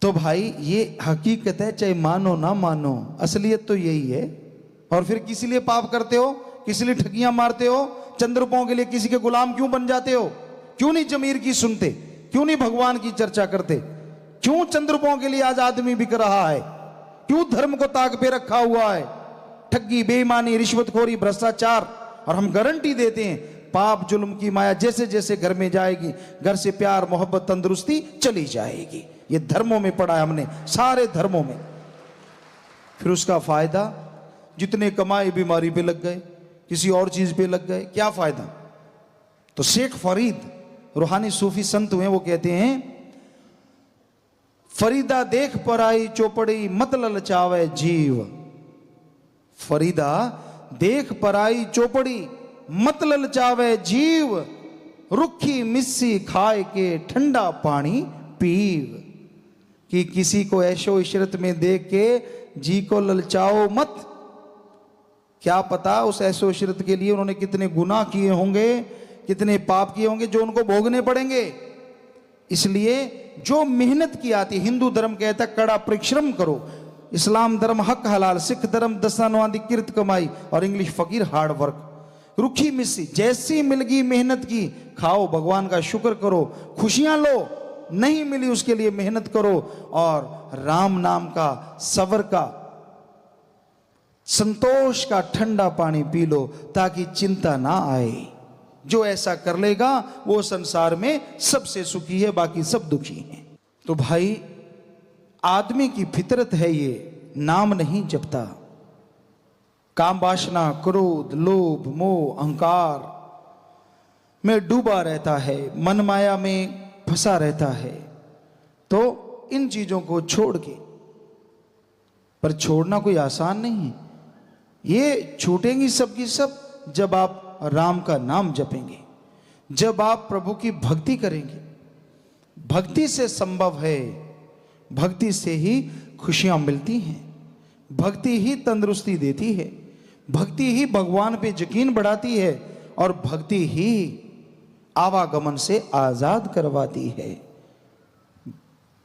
तो भाई ये हकीकत है, चाहे मानो ना मानो, असलियत तो यही है। और फिर किस लिए पाप करते हो, किस लिए ठगियां मारते हो, चंद रुपयों के लिए किसी के गुलाम क्यों बन जाते हो? क्यों नहीं जमीर की सुनते, क्यों नहीं भगवान की चर्चा करते? क्यों चंद रुपयों के लिए आज आदमी बिक रहा है? क्यों धर्म को ताक पे रखा हुआ है? ठगी, बेईमानी, रिश्वतखोरी, भ्रष्टाचार। और हम गारंटी देते हैं पाप जुल्म की माया जैसे जैसे घर में जाएगी, घर से प्यार मोहब्बत तंदुरुस्ती चली जाएगी। ये धर्मों में पढ़ा है हमने, सारे धर्मों में। फिर उसका फायदा, जितने कमाए बीमारी पे लग गए, किसी और चीज पे लग गए, क्या फायदा। तो शेख फरीद रूहानी सूफी संत हुए, वो कहते हैं फरीदा देख पराई चौपड़ी मत ललचावे जीव। फरीदा देख पराई चौपड़ी मत ललचावे जीव, रुखी मिस्सी खाए के ठंडा पानी पीव। कि किसी को ऐशो इशरत में देख के जी को ललचाओ मत। क्या पता उस ऐशो इशरत के लिए उन्होंने कितने गुनाह किए होंगे, कितने पाप किए होंगे जो उनको भोगने पड़ेंगे। इसलिए जो मेहनत की आती, हिंदू धर्म कहता है कड़ा परिश्रम करो, इस्लाम धर्म हक हलाल, सिख धर्म दसानवादी किरत कमाई, और इंग्लिश फकीर हार्ड वर्क। रुखी मिस्सी, जैसी मिल गई मेहनत की खाओ, भगवान का शुक्र करो, खुशियां लो, नहीं मिली उसके लिए मेहनत करो, और राम नाम का, सबर का, संतोष का ठंडा पानी पी लो ताकि चिंता ना आए। जो ऐसा कर लेगा वो संसार में सबसे सुखी है, बाकी सब दुखी हैं। तो भाई आदमी की फितरत है ये, नाम नहीं जपता, काम वासना क्रोध लोभ मोह अहंकार में डूबा रहता है, मन माया में फंसा रहता है। तो इन चीजों को छोड़ के, पर छोड़ना कोई आसान नहीं है, ये छूटेंगी सबकी सब जब आप राम का नाम जपेंगे, जब आप प्रभु की भक्ति करेंगे। भक्ति से संभव है, भक्ति से ही खुशियां मिलती हैं, भक्ति ही तंदुरुस्ती देती है, भक्ति ही भगवान पे यकीन बढ़ाती है, और भक्ति ही आवागमन से आजाद करवाती है।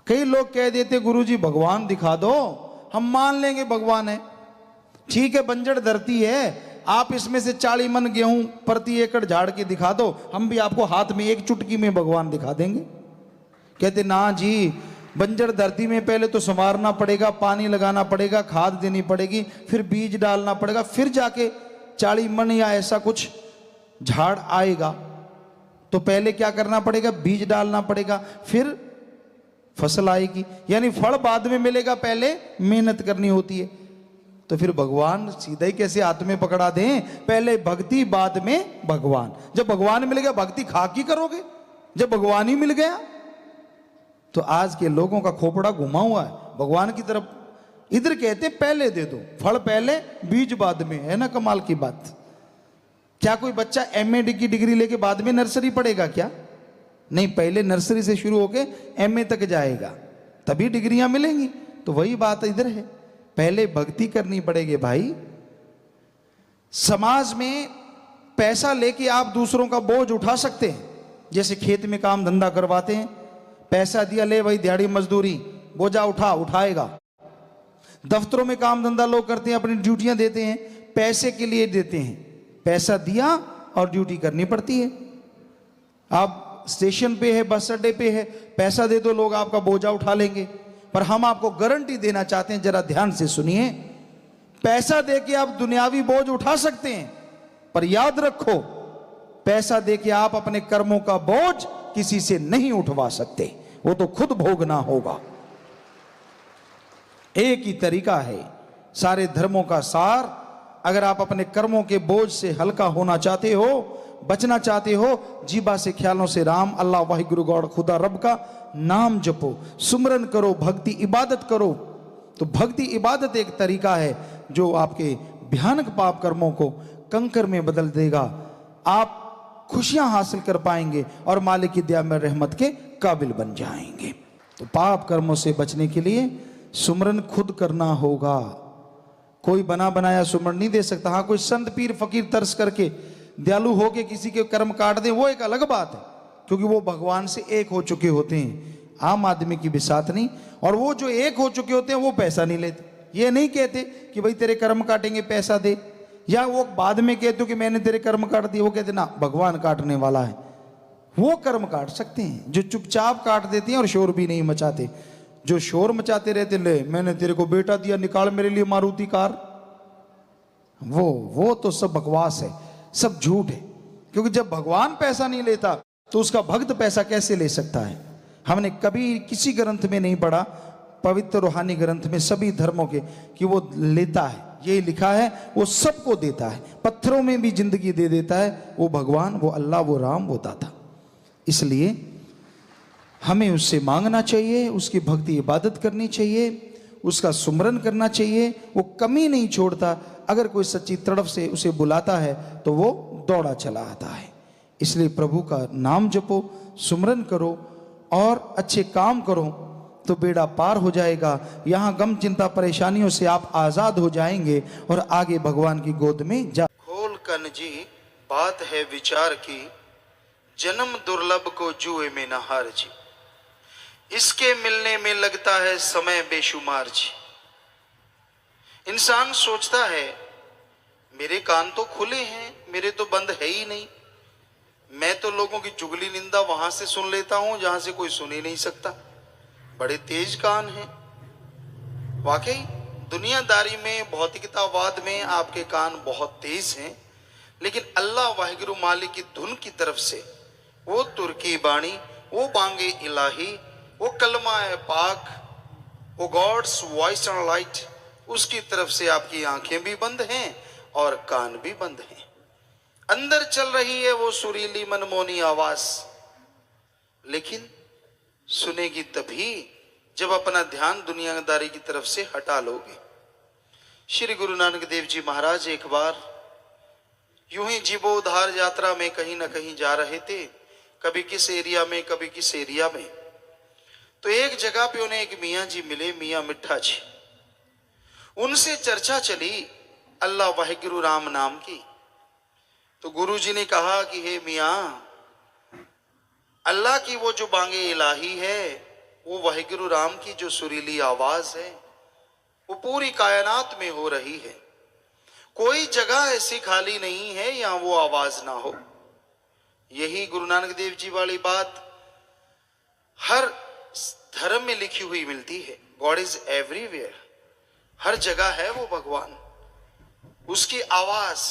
कई लोग कह देते गुरुजी भगवान दिखा दो, हम मान लेंगे भगवान है। ठीक है, बंजर धरती है, आप इसमें से 40 मन गेहूं प्रति एकड़ झाड़ के दिखा दो, हम भी आपको हाथ में एक चुटकी में भगवान दिखा देंगे। कहते ना जी, बंजर धरती में पहले तो संवारना पड़ेगा, पानी लगाना पड़ेगा, खाद देनी पड़ेगी, फिर बीज डालना पड़ेगा, फिर जाके 40 मन या ऐसा कुछ झाड़ आएगा। तो पहले क्या करना पड़ेगा, बीज डालना पड़ेगा, फिर फसल आएगी, यानी फल बाद में मिलेगा, पहले मेहनत करनी होती है। तो फिर भगवान सीधा ही कैसे हाथ में पकड़ा दें, पहले भक्ति बाद में भगवान। जब भगवान मिल गया भक्ति खा की करोगे, जब भगवान ही मिल गया। तो आज के लोगों का खोपड़ा घुमा हुआ है भगवान की तरफ। इधर कहते पहले दे दो, फल पहले बीज बाद में, है ना कमाल की बात। क्या कोई बच्चा एमए की डिग्री लेके बाद में नर्सरी पढ़ेगा क्या? नहीं, पहले नर्सरी से शुरू होके एमए तक जाएगा, तभी डिग्रियां मिलेंगी। तो वही बात इधर है, पहले भक्ति करनी पड़ेगी भाई। समाज में पैसा लेके आप दूसरों का बोझ उठा सकते हैं, जैसे खेत में काम धंधा करवाते हैं, पैसा दिया ले भाई दिहाड़ी मजदूरी, बोझा उठाएगा। दफ्तरों में काम धंधा लोग करते हैं, अपनी ड्यूटियां देते हैं, पैसे के लिए देते हैं, पैसा दिया और ड्यूटी करनी पड़ती है। आप स्टेशन पे है, बस अड्डे पे है, पैसा दे दो, लोग आपका बोझा उठा लेंगे। पर हम आपको गारंटी देना चाहते हैं, जरा ध्यान से सुनिए, पैसा देके आप दुनियावी बोझ उठा सकते हैं, पर याद रखो पैसा देके आप अपने कर्मों का बोझ किसी से नहीं उठवा सकते, वो तो खुद भोगना होगा। एक ही तरीका है सारे धर्मों का सार। अगर आप अपने कर्मों के बोझ से हल्का होना चाहते हो, बचना चाहते हो, जीबा से ख्यालों से राम अल्लाह वाहिगुरु गॉड खुदा रब का नाम जपो, सुमरन करो, भक्ति इबादत करो। तो भक्ति इबादत एक तरीका है जो आपके भयानक पाप कर्मों को कंकर में बदल देगा। आप खुशियां हासिल कर पाएंगे और मालिक की दया में रहमत के काबिल बन जाएंगे। तो पाप कर्मों से बचने के लिए सुमरन खुद करना होगा, कोई बना बनाया सुमरन नहीं दे सकता। हाँ, कोई संत पीर फकीर तरस करके दयालु होके किसी के कर्म काट दे, वो एक अलग बात है, क्योंकि वो भगवान से एक हो चुके होते हैं, आम आदमी की बिसात नहीं। और वो जो एक हो चुके होते हैं वो पैसा नहीं लेते, ये नहीं कहते कि भाई तेरे कर्म काटेंगे पैसा दे, या वो बाद में कहते हो कि मैंने तेरे कर्म काट दिए, वो कहते ना भगवान काटने वाला है। वो कर्म काट सकते हैं जो चुपचाप काट देते हैं और शोर भी नहीं मचाते। जो शोर मचाते रहते, ले मैंने तेरे को बेटा दिया, निकाल मेरे लिए मारुति कार, वो तो सब बकवास है, सब झूठ है। क्योंकि जब भगवान पैसा नहीं लेता तो उसका भक्त पैसा कैसे ले सकता है? हमने कभी किसी ग्रंथ में नहीं पढ़ा, पवित्र रूहानी ग्रंथ में सभी धर्मों के, कि वो लेता है। ये लिखा है वो सबको देता है, पत्थरों में भी जिंदगी दे देता है। वो भगवान, वो अल्लाह, वो राम, वो दाता। इसलिए हमें उससे मांगना चाहिए, उसकी भक्ति इबादत करनी चाहिए, उसका सुमरन करना चाहिए। वो कमी नहीं छोड़ता। अगर कोई सच्ची तड़प से उसे बुलाता है तो वो दौड़ा चला आता है। इसलिए प्रभु का नाम जपो, सुमरन करो और अच्छे काम करो तो बेड़ा पार हो जाएगा। यहाँ गम चिंता परेशानियों से आप आजाद हो जाएंगे और आगे भगवान की गोद में जा। खोल कन जी बात है विचार की, जन्म दुर्लभ को जुए में न हार जी, इसके मिलने में लगता है समय बेशुमार जी। इंसान सोचता है मेरे कान तो खुले हैं, मेरे तो बंद है ही नहीं, मैं तो लोगों की चुगली निंदा वहां से सुन लेता हूं जहां से कोई सुन ही नहीं सकता, बड़े तेज कान हैं। वाकई दुनियादारी में, भौतिकतावाद में आपके कान बहुत तेज हैं, लेकिन अल्लाह वाहिगुरु मालिक की धुन की तरफ से, वो तुर्की बाणी, वो बांगे इलाही, वो कलमा है पाक, वो गॉड्स वॉइस एंड लाइट, उसकी तरफ से आपकी आंखें भी बंद हैं और कान भी बंद हैं। अंदर चल रही है वो सुरीली मनमोनी आवाज, लेकिन सुनेगी तभी जब अपना ध्यान दुनियादारी की तरफ से हटा लोगे। श्री गुरु नानक देव जी महाराज एक बार यूं ही जीवोद्धार यात्रा में कहीं ना कहीं जा रहे थे, कभी किस एरिया में कभी किस एरिया में। तो एक जगह पे उन्हें एक मियाँ जी मिले, मियाँ मिठा जी। उनसे चर्चा चली अल्लाह वाहिगुरु राम नाम की। तो गुरु जी ने कहा कि हे मियाँ, अल्लाह की वो जो बांगे इलाही है, वो वाहिगुरु राम की जो सुरीली आवाज है, वो पूरी कायनात में हो रही है। कोई जगह ऐसी खाली नहीं है यहां वो आवाज ना हो। यही गुरु नानक देव जी वाली बात हर धर्म में लिखी हुई मिलती है। गॉड इज एवरीवेयर, हर जगह है वो भगवान, उसकी आवाज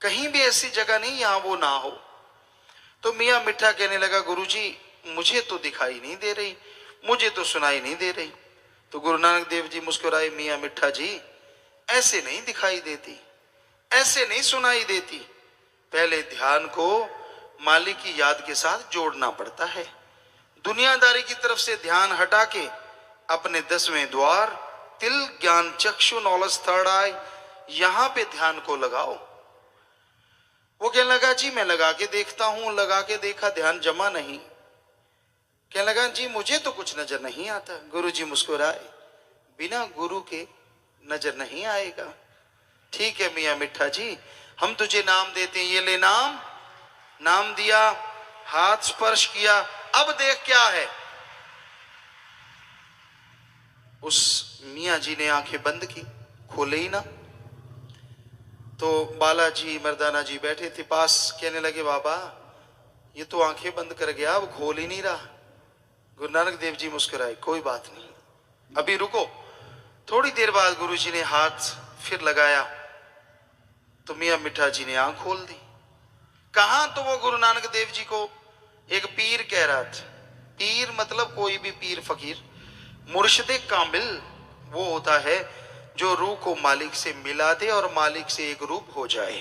कहीं भी ऐसी जगह नहीं यहां वो ना हो। तो मियाँ मिठा कहने लगा, गुरुजी मुझे तो दिखाई नहीं दे रही, मुझे तो सुनाई नहीं दे रही। तो गुरु नानक देव जी मुस्कुराए, मियाँ मिठा जी ऐसे नहीं दिखाई देती, ऐसे नहीं सुनाई देती, पहले ध्यान को मालिक की याद के साथ जोड़ना पड़ता है। दुनियादारी की तरफ से ध्यान हटा के अपने 10वें द्वार तिल ज्ञान चक्षु नॉलेज थर्ड आई, यहां पे ध्यान को लगाओ। वो कहने लगा जी मैं लगा के देखता हूं, लगा के देखा ध्यान जमा नहीं। कहने लगा जी मुझे तो कुछ नजर नहीं आता। गुरु जी मुस्कुराए, बिना गुरु के नजर नहीं आएगा। ठीक है मियाँ मिठा जी, हम तुझे नाम देते हैं, ये ले नाम। नाम दिया, हाथ स्पर्श किया, अब देख क्या है। उस मियाँ जी ने आंखें बंद की, खोले ही ना। तो बालाजी मर्दाना जी बैठे थे पास, कहने लगे बाबा ये तो आंखें बंद कर गया, अब खोल ही नहीं रहा। गुरु नानक देव जी मुस्कुराए, कोई बात नहीं, अभी रुको। थोड़ी देर बाद गुरु जी ने हाथ फिर लगाया तो मियाँ मिठा जी ने आंख खोल दी। कहा तो वो गुरु नानक देव जी को एक पीर कह रहा था। पीर मतलब कोई भी पीर फकीर। मुर्शिदे कामिल वो होता है जो रूह को मालिक से मिला दे और मालिक से एक रूप हो जाए।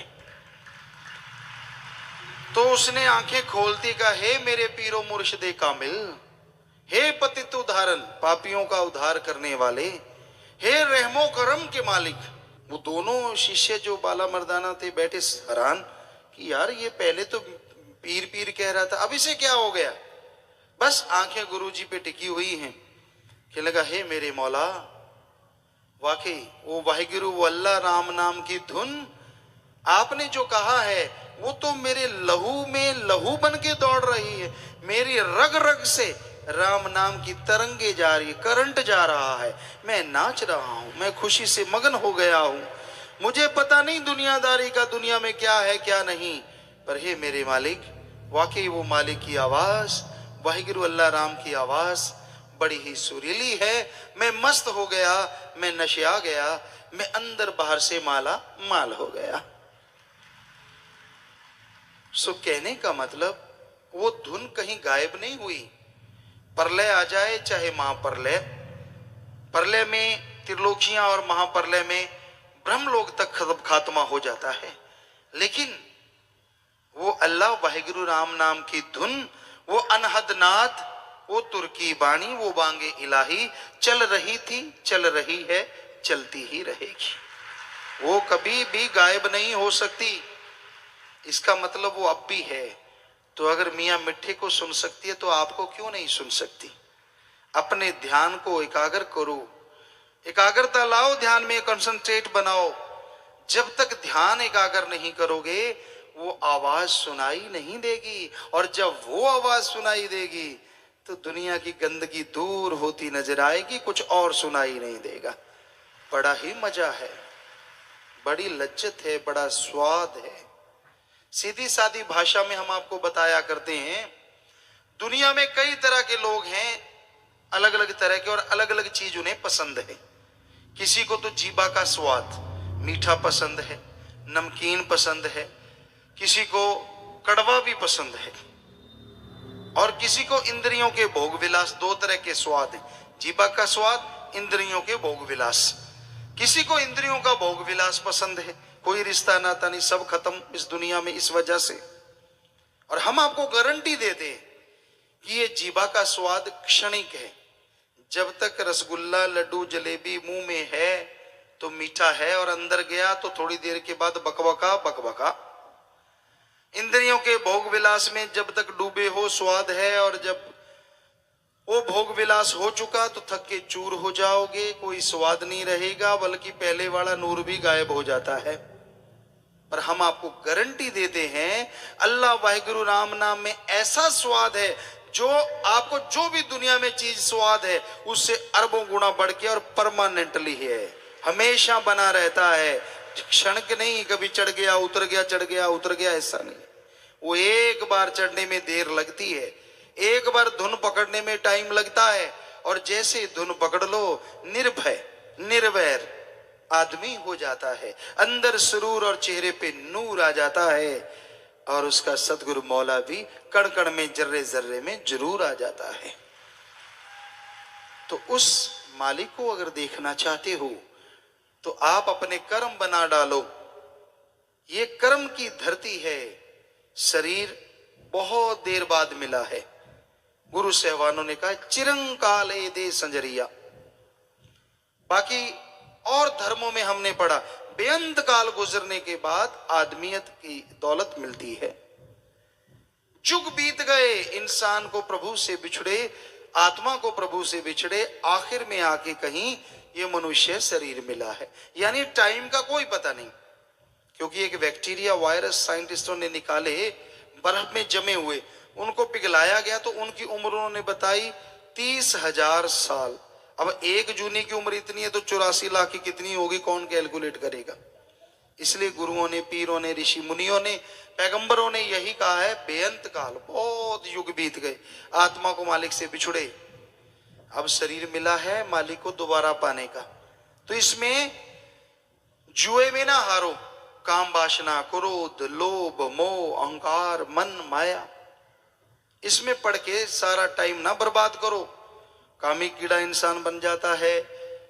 तो उसने आंखें खोलती कहा, हे मेरे पीरो मुर्शिदे कामिल, हे पतित उद्धारन, पापियों का उद्धार करने वाले, हे रहमो करम के मालिक। वो दोनों शिष्य जो बाला मर्दाना थे बैठे हैरान कि यार ये पहले तो पीर पीर कह रहा था, अब इसे क्या हो गया। बस आंखें गुरु जी पे टिकी हुई हैं। कहने लगा, हे मेरे मौला, वाकई वो वाहिगुरु वो अल्लाह राम नाम की धुन आपने जो कहा है वो तो मेरे लहू में लहू बन के दौड़ रही है। मेरी रग रग से राम नाम की तरंगे जा रही, करंट जा रहा है, मैं नाच रहा हूं, मैं खुशी से मगन हो गया हूं। मुझे पता नहीं दुनियादारी का दुनिया में क्या है क्या नहीं, पर हे मेरे मालिक, वाकई वो मालिक की आवाज, वाहिगुरु अल्लाह राम की आवाज बड़ी ही सुरीली है। मैं मस्त हो गया, मैं नशे आ गया, मैं अंदर बाहर से माला माल हो गया। सो कहने का मतलब वो धुन कहीं गायब नहीं हुई, प्रलय आ जाए चाहे महाप्रलय, प्रलय में त्रिलोकियां और महाप्रलय में ब्रह्मलोक तक खात्मा हो जाता है, लेकिन वो अल्लाह वाहिगुरु राम नाम की धुन, वो अनहद नाद, वो तुर्की बाणी, वो बांगे इलाही चल रही थी, चल रही है, चलती ही रहेगी। वो कभी भी गायब नहीं हो सकती। इसका मतलब वो अब भी है। तो अगर मियाँ मिट्ठे को सुन सकती है तो आपको क्यों नहीं सुन सकती? अपने ध्यान को एकाग्र करो, एकाग्रता लाओ, ध्यान में कंसंट्रेट बनाओ। जब तक ध्यान एकाग्र नहीं करोगे वो आवाज सुनाई नहीं देगी, और जब वो आवाज सुनाई देगी तो दुनिया की गंदगी दूर होती नजर आएगी, कुछ और सुनाई नहीं देगा। बड़ा ही मजा है, बड़ी लज्जत है, बड़ा स्वाद है। सीधी सादी भाषा में हम आपको बताया करते हैं, दुनिया में कई तरह के लोग हैं, अलग अलग तरह के, और अलग अलग चीज उन्हें पसंद है। किसी को तो जीभा का स्वाद मीठा पसंद है, नमकीन पसंद है, किसी को कड़वा भी पसंद है, और किसी को इंद्रियों के भोग विलास। दो तरह के स्वाद है, जीभा का स्वाद, इंद्रियों के भोग विलास। किसी को इंद्रियों का भोग विलास पसंद है, कोई रिश्ता नाता नहीं, सब खत्म इस दुनिया में इस वजह से। और हम आपको गारंटी देते हैं कि ये जीभा का स्वाद क्षणिक है। जब तक रसगुल्ला, लड्डू, जलेबी मुंह में है तो मीठा है, और अंदर गया तो थोड़ी देर के बाद बकबका बकबका। इंद्रियों के भोग विलास में जब तक डूबे हो स्वाद है, और जब वो भोग विलास हो चुका तो थक के चूर हो जाओगे, कोई स्वाद नहीं रहेगा, बल्कि पहले वाला नूर भी गायब हो जाता है। पर हम आपको गारंटी देते हैं, अल्लाह वाहिगुरु राम नाम में ऐसा स्वाद है जो आपको जो भी दुनिया में चीज स्वाद है उससे अरबों गुना बढ़ के और परमानेंटली है, हमेशा बना रहता है। क्षण के नहीं, कभी चढ़ गया उतर गया, चढ़ गया उतर गया, ऐसा नहीं। वो एक बार चढ़ने में देर लगती है, एक बार धुन पकड़ने में टाइम लगता है, और जैसे धुन पकड़ लो निर्भय निर्वैर आदमी हो जाता है, अंदर सुरूर और चेहरे पे नूर आ जाता है, और उसका सतगुरु मौला भी कण कण में जर्रे जर्रे में जरूर आ जाता है। तो उस मालिक को अगर देखना चाहते हो तो आप अपने कर्म बना डालो। ये कर्म की धरती है, शरीर बहुत देर बाद मिला है। गुरु सहवानों ने कहा चिरंकाले दे संजरिया। बाकी और धर्मों में हमने पढ़ा बेअंत काल गुजरने के बाद आदमियत की दौलत मिलती है। जुग बीत गए, इंसान को प्रभु से बिछड़े, आत्मा को प्रभु से बिछड़े, आखिर में आके कहीं ये मनुष्य शरीर मिला है। यानी टाइम का कोई पता नहीं, क्योंकि एक बैक्टीरिया वायरस साइंटिस्टों ने निकाले, बर्फ में जमे हुए, उनको पिघलाया गया तो उनकी उम्र उन्होंने बताई 30,000 साल। अब एक जूनी की उम्र इतनी है तो 84 लाख की कितनी होगी, कौन कैलकुलेट करेगा। इसलिए गुरुओं ने, पीरों ने, ऋषि मुनियों ने, पैगंबरों ने यही कहा है, बेअंत काल, बहुत युग बीत गए, आत्मा को मालिक से बिछुड़े, अब शरीर मिला है मालिक को दोबारा पाने का। तो इसमें जुए में ना हारो, काम वासना, क्रोध, लोभ, मोह, अहंकार, मन, माया, इसमें पढ़ के सारा टाइम ना बर्बाद करो। कामी कीड़ा इंसान बन जाता है,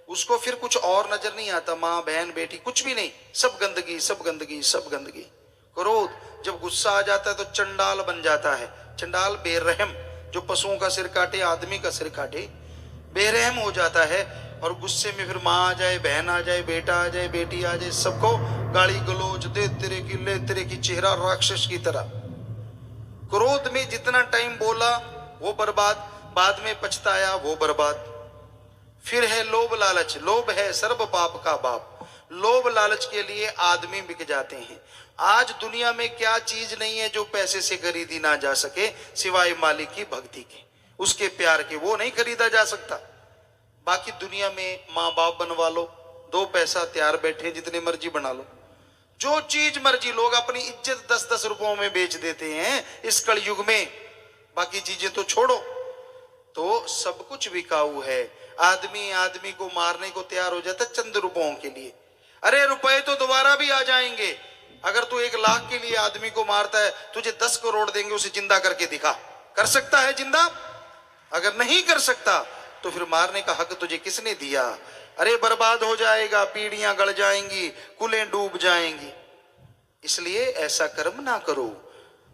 उसको फिर कुछ और नजर नहीं आता, माँ बहन बेटी कुछ भी नहीं, सब गंदगी सब गंदगी सब गंदगी। क्रोध, जब गुस्सा आ जाता है तो चंडाल बन जाता है। चंडाल बेरहम, जो पशुओं का सिर काटे, आदमी का सिर काटे, बेरहम हो जाता है। और गुस्से में फिर माँ आ जाए, बहन आ जाए, बेटा आ जाए, बेटी आ जाए, सबको गाली गलोच दे, तेरे की ले तेरे की, चेहरा राक्षस की तरह। क्रोध में जितना टाइम बोला वो बर्बाद, बाद में पछताया वो बर्बाद। फिर है लोभ लालच, लोभ है सर्व पाप का बाप। लोभ लालच के लिए आदमी बिक जाते हैं। आज दुनिया में क्या चीज नहीं है जो पैसे से खरीदी ना जा सके, सिवाय मालिक की भक्ति के, उसके प्यार के, वो नहीं खरीदा जा सकता। बाकी दुनिया में माँ बाप बनवा लो, 2 पैसा तैयार बैठे, जितने मर्जी बना लो, जो चीज मर्जी, लोग अपनी इज्जत 10-10 रुपयों में बेच देते हैं इस कलयुग में। बाकी चीजें तो छोड़ो, तो सब कुछ बिकाऊ है। आदमी आदमी को मारने को तैयार हो जाता चंद रुपयों के लिए। अरे रुपए तो दोबारा भी आ जाएंगे। अगर तू 1 लाख के लिए आदमी को मारता है, तुझे 10 करोड़ देंगे, उसे जिंदा करके दिखा। कर सकता है जिंदा? अगर नहीं कर सकता तो फिर मारने का हक तुझे किसने दिया? अरे बर्बाद हो जाएगा, पीढ़ियां गड़ जाएंगी, कुलें डूब जाएंगी, इसलिए ऐसा कर्म ना करो।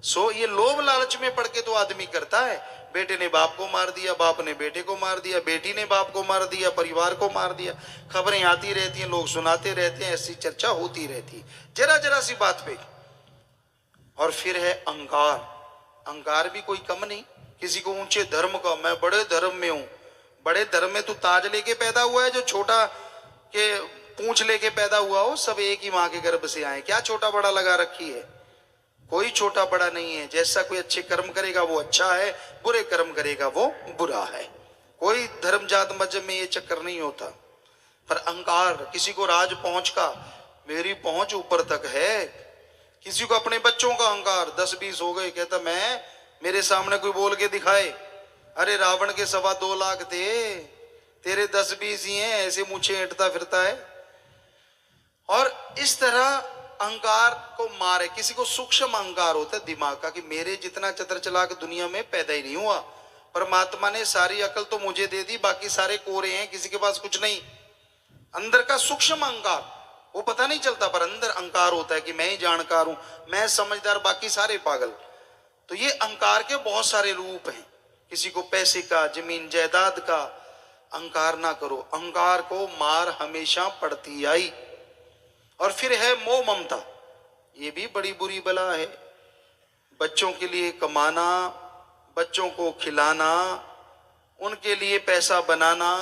सो ये लोभ लालच में पड़ के तो आदमी करता है। बेटे ने बाप को मार दिया, बाप ने बेटे को मार दिया, बेटी ने बाप को मार दिया, परिवार को मार दिया, खबरें आती रहती हैं, लोग सुनाते रहते हैं, ऐसी चर्चा होती रहती है जरा जरा सी बात पे। और फिर है अहंकार। अहंकार भी कोई कम नहीं। किसी को ऊंचे धर्म का, मैं बड़े धर्म में हूं। बड़े धर्म में तू ताज लेके पैदा हुआ है, जो छोटा के पूंछ लेके पैदा हुआ हो, सब एक ही मां के गर्भ से आए। क्या छोटा बड़ा लगा रखी है? कोई छोटा बड़ा नहीं है। जैसा कोई अच्छे कर्म करेगा वो अच्छा है, बुरे कर्म करेगा वो बुरा है। कोई धर्म जात मजहब में ये चक्कर नहीं होता। पर अहंकार, किसी को राज पहुंच का, मेरी पहुंच ऊपर तक है। किसी को अपने बच्चों का अहंकार, 10-20 हो गए, कहता मैं, मेरे सामने कोई बोल के दिखाए, अरे रावण के 2.25 लाख थे, तेरे 10-20 ही हैं, ऐसे मुझे ऐंठता फिरता है। और इस तरह अहंकार को मारे। किसी को सूक्ष्म अहंकार होता है दिमाग का, कि मेरे जितना चतर चलाक दुनिया में पैदा ही नहीं हुआ, परमात्मा ने सारी अकल तो मुझे दे दी, बाकी सारे कोरे हैं, किसी के पास कुछ नहीं। अंदर का सूक्ष्म अहंकार, वो पता नहीं चलता, पर अंदर अहंकार होता है कि मैं ही जानकार हूं, मैं समझदार, बाकी सारे पागल। तो ये अहंकार के बहुत सारे रूप हैं। किसी को पैसे का, जमीन जायदाद का अहंकार ना करो। अहंकार को मार हमेशा पड़ती आई। और फिर है मोह ममता। ये भी बड़ी बुरी बला है। बच्चों के लिए कमाना, बच्चों को खिलाना, उनके लिए पैसा बनाना,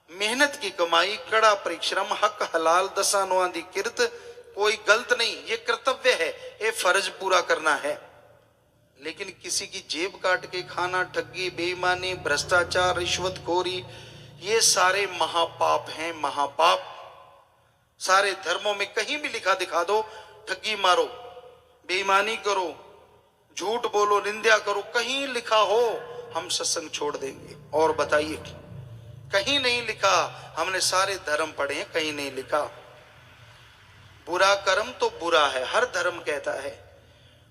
मेहनत की कमाई, कड़ा परिश्रम, हक हलाल, दसानुआंदी किर्त, कोई गलत नहीं, ये कर्तव्य है, ये फर्ज पूरा करना है। लेकिन किसी की जेब काट के खाना, ठगी, बेईमानी, भ्रष्टाचार, रिश्वतखोरी, ये सारे महापाप हैं, महापाप। सारे धर्मों में कहीं भी लिखा दिखा दो, ठगी मारो, बेईमानी करो, झूठ बोलो, निंदा करो, कहीं लिखा हो हम सत्संग छोड़ देंगे। और बताइए, कहीं नहीं लिखा। हमने सारे धर्म पढ़े हैं, कहीं नहीं लिखा। बुरा कर्म तो बुरा है, हर धर्म कहता है।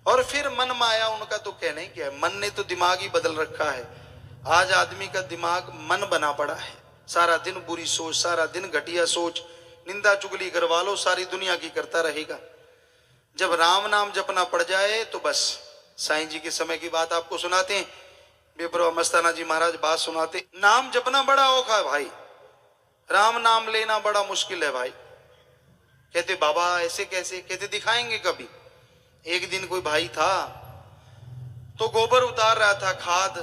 और फिर मन माया, उनका तो कहना ही क्या है। मन ने तो दिमाग ही बदल रखा है। आज आदमी का दिमाग मन बना पड़ा है। सारा दिन बुरी सोच, सारा दिन घटिया सोच, निंदा चुगली करवा लो, सारी दुनिया की करता रहेगा। जब राम नाम जपना पड़ जाए तो बस। साईं जी के समय की बात आपको सुनाते हैं। बेपरवाह मस्ताना जी महाराज बात सुनाते, नाम जपना बड़ा औखा है भाई, राम नाम लेना बड़ा मुश्किल है भाई। कहते बाबा ऐसे कैसे? कहते दिखाएंगे कभी। एक दिन कोई भाई था तो गोबर उतार रहा था, खाद,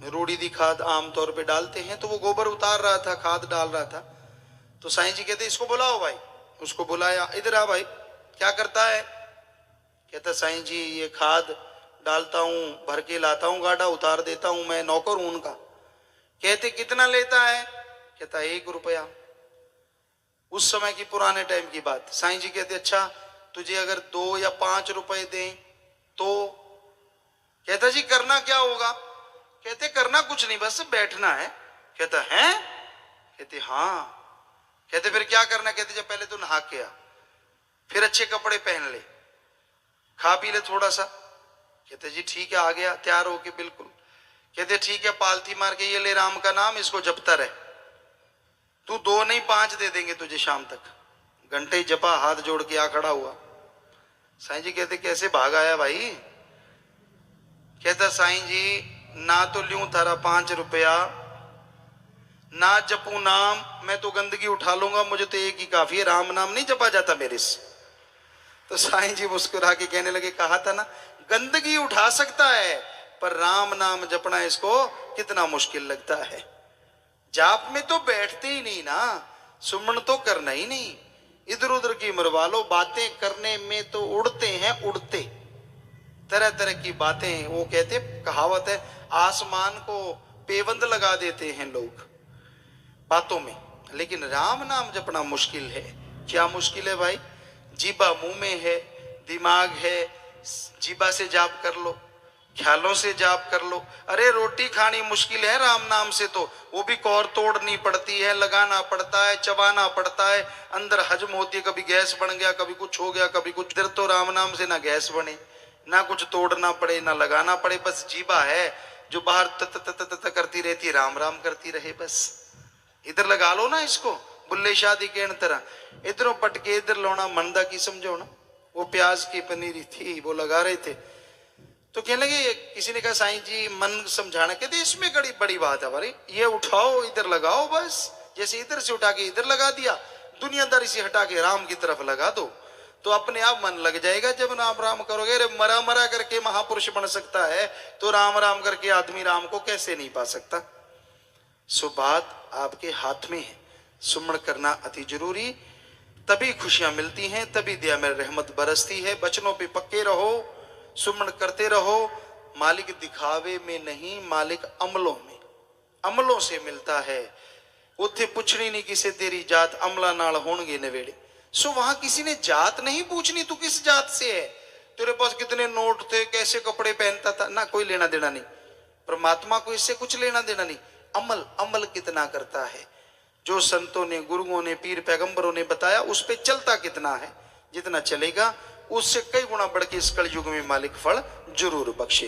रूढ़ी दी खाद आमतौर पे डालते हैं, तो वो गोबर उतार रहा था, खाद डाल रहा था। तो साईं जी कहते इसको बुलाओ भाई। उसको बुलाया, इधर आ भाई, क्या करता है? कहता साईं जी ये खाद डालता हूं, भर के लाता हूं, गाढ़ा उतार देता हूं, मैं नौकर हूं उनका। कहते कितना लेता है? कहता 1 रुपया। उस समय की, पुराने टाइम की बात। साईं जी कहते अच्छा तुझे अगर 2 या 5 रुपए दें तो? कहता जी करना क्या होगा? कहते करना कुछ नहीं, बस बैठना है। कहता है? कहते हाँ। कहते फिर क्या करना? कहते जब पहले तो नहा के आ, फिर अच्छे कपड़े पहन ले, खा पी ले थोड़ा सा। कहते जी ठीक है, आ गया तैयार होके बिल्कुल। कहते ठीक है, पालथी मार के ये ले राम का नाम, इसको जपता रहे, तू 2 नहीं 5 दे देंगे तुझे शाम तक। घंटे ही जपा, हाथ जोड़ के आ खड़ा हुआ। साईं जी कहते कैसे भाग आया भाई? कहता साईं जी ना तो लूं थारा 5 रुपया, ना जपू नाम, मैं तो गंदगी उठा लूंगा, मुझे तो एक ही काफी है, राम नाम नहीं जपा जाता मेरे से। तो साईं जी मुस्कुरा के कहने लगे, कहा था ना गंदगी उठा सकता है, पर राम नाम जपना इसको कितना मुश्किल लगता है। जाप में तो बैठते ही नहीं ना, सुमन तो करना ही नहीं, इधर उधर की मरवा लो, बातें करने में तो उड़ते हैं, उड़ते तरह तरह की बातें। वो कहते, कहावत है, आसमान को पेबंद लगा देते हैं लोग बातों में, लेकिन राम नाम जपना मुश्किल है। क्या मुश्किल है भाई? जीबा मुंह में है, दिमाग है, जीबा से जाप कर लो, ख्यालों से जाप कर लो। अरे रोटी खानी मुश्किल है राम नाम से, तो वो भी कौर तोड़नी पड़ती है, लगाना पड़ता है, चबाना पड़ता है, अंदर हजम होती है, कभी गैस बन गया, कभी कुछ हो गया, कभी कुछ। इधर तो राम नाम से ना गैस बने, ना कुछ तोड़ना पड़े, ना लगाना पड़े, बस जीबा है जो बाहर त करती रहती है, राम राम करती रहे बस। इधर लगा लो ना इसको, बुल्ले शादी के तरह इधरों पटके इधर लोना मंदा की समझो ना। वो प्याज की पनीरी थी, वो लगा रहे थे, तो कहने लगे, किसी ने कहा साईं जी मन समझाना, कहते इसमें बड़ी बड़ी बात है भाई, ये उठाओ इधर लगाओ बस। जैसे इधर से उठा के इधर लगा दिया, दुनियादारी से हटा के राम की तरफ लगा दो, तो अपने आप मन लग जाएगा। जब राम राम करोगे, अरे मरा मरा करके महापुरुष बन सकता है, तो राम राम करके आदमी राम को कैसे नहीं पा सकता। सो बात आपके हाथ में है, सुमन करना अति जरूरी, तभी खुशियां मिलती हैं, तभी दया में रहमत बरसती है। बचनों पे पक्के रहो, सुमन करते रहो। मालिक दिखावे में नहीं, मालिक अमलों में, अमलों से मिलता है। उत्थे पुछनी नहीं किसे तेरी जात, अमला नाल होंगे नवेड़े। सो वहां किसी ने जात नहीं पूछनी, तू किस जात से है, तेरे पास कितने नोट थे, कैसे कपड़े पहनता था, ना, कोई लेना देना नहीं। परमात्मा को इससे कुछ लेना देना नहीं। अमल, अमल कितना करता है, जो संतों ने, गुरुओं ने, पीर पैगंबरों ने बताया उस पे चलता कितना है। जितना चलेगा उससे कई गुना बढ़ के इस कलयुग में मालिक फल जरूर बख्शे।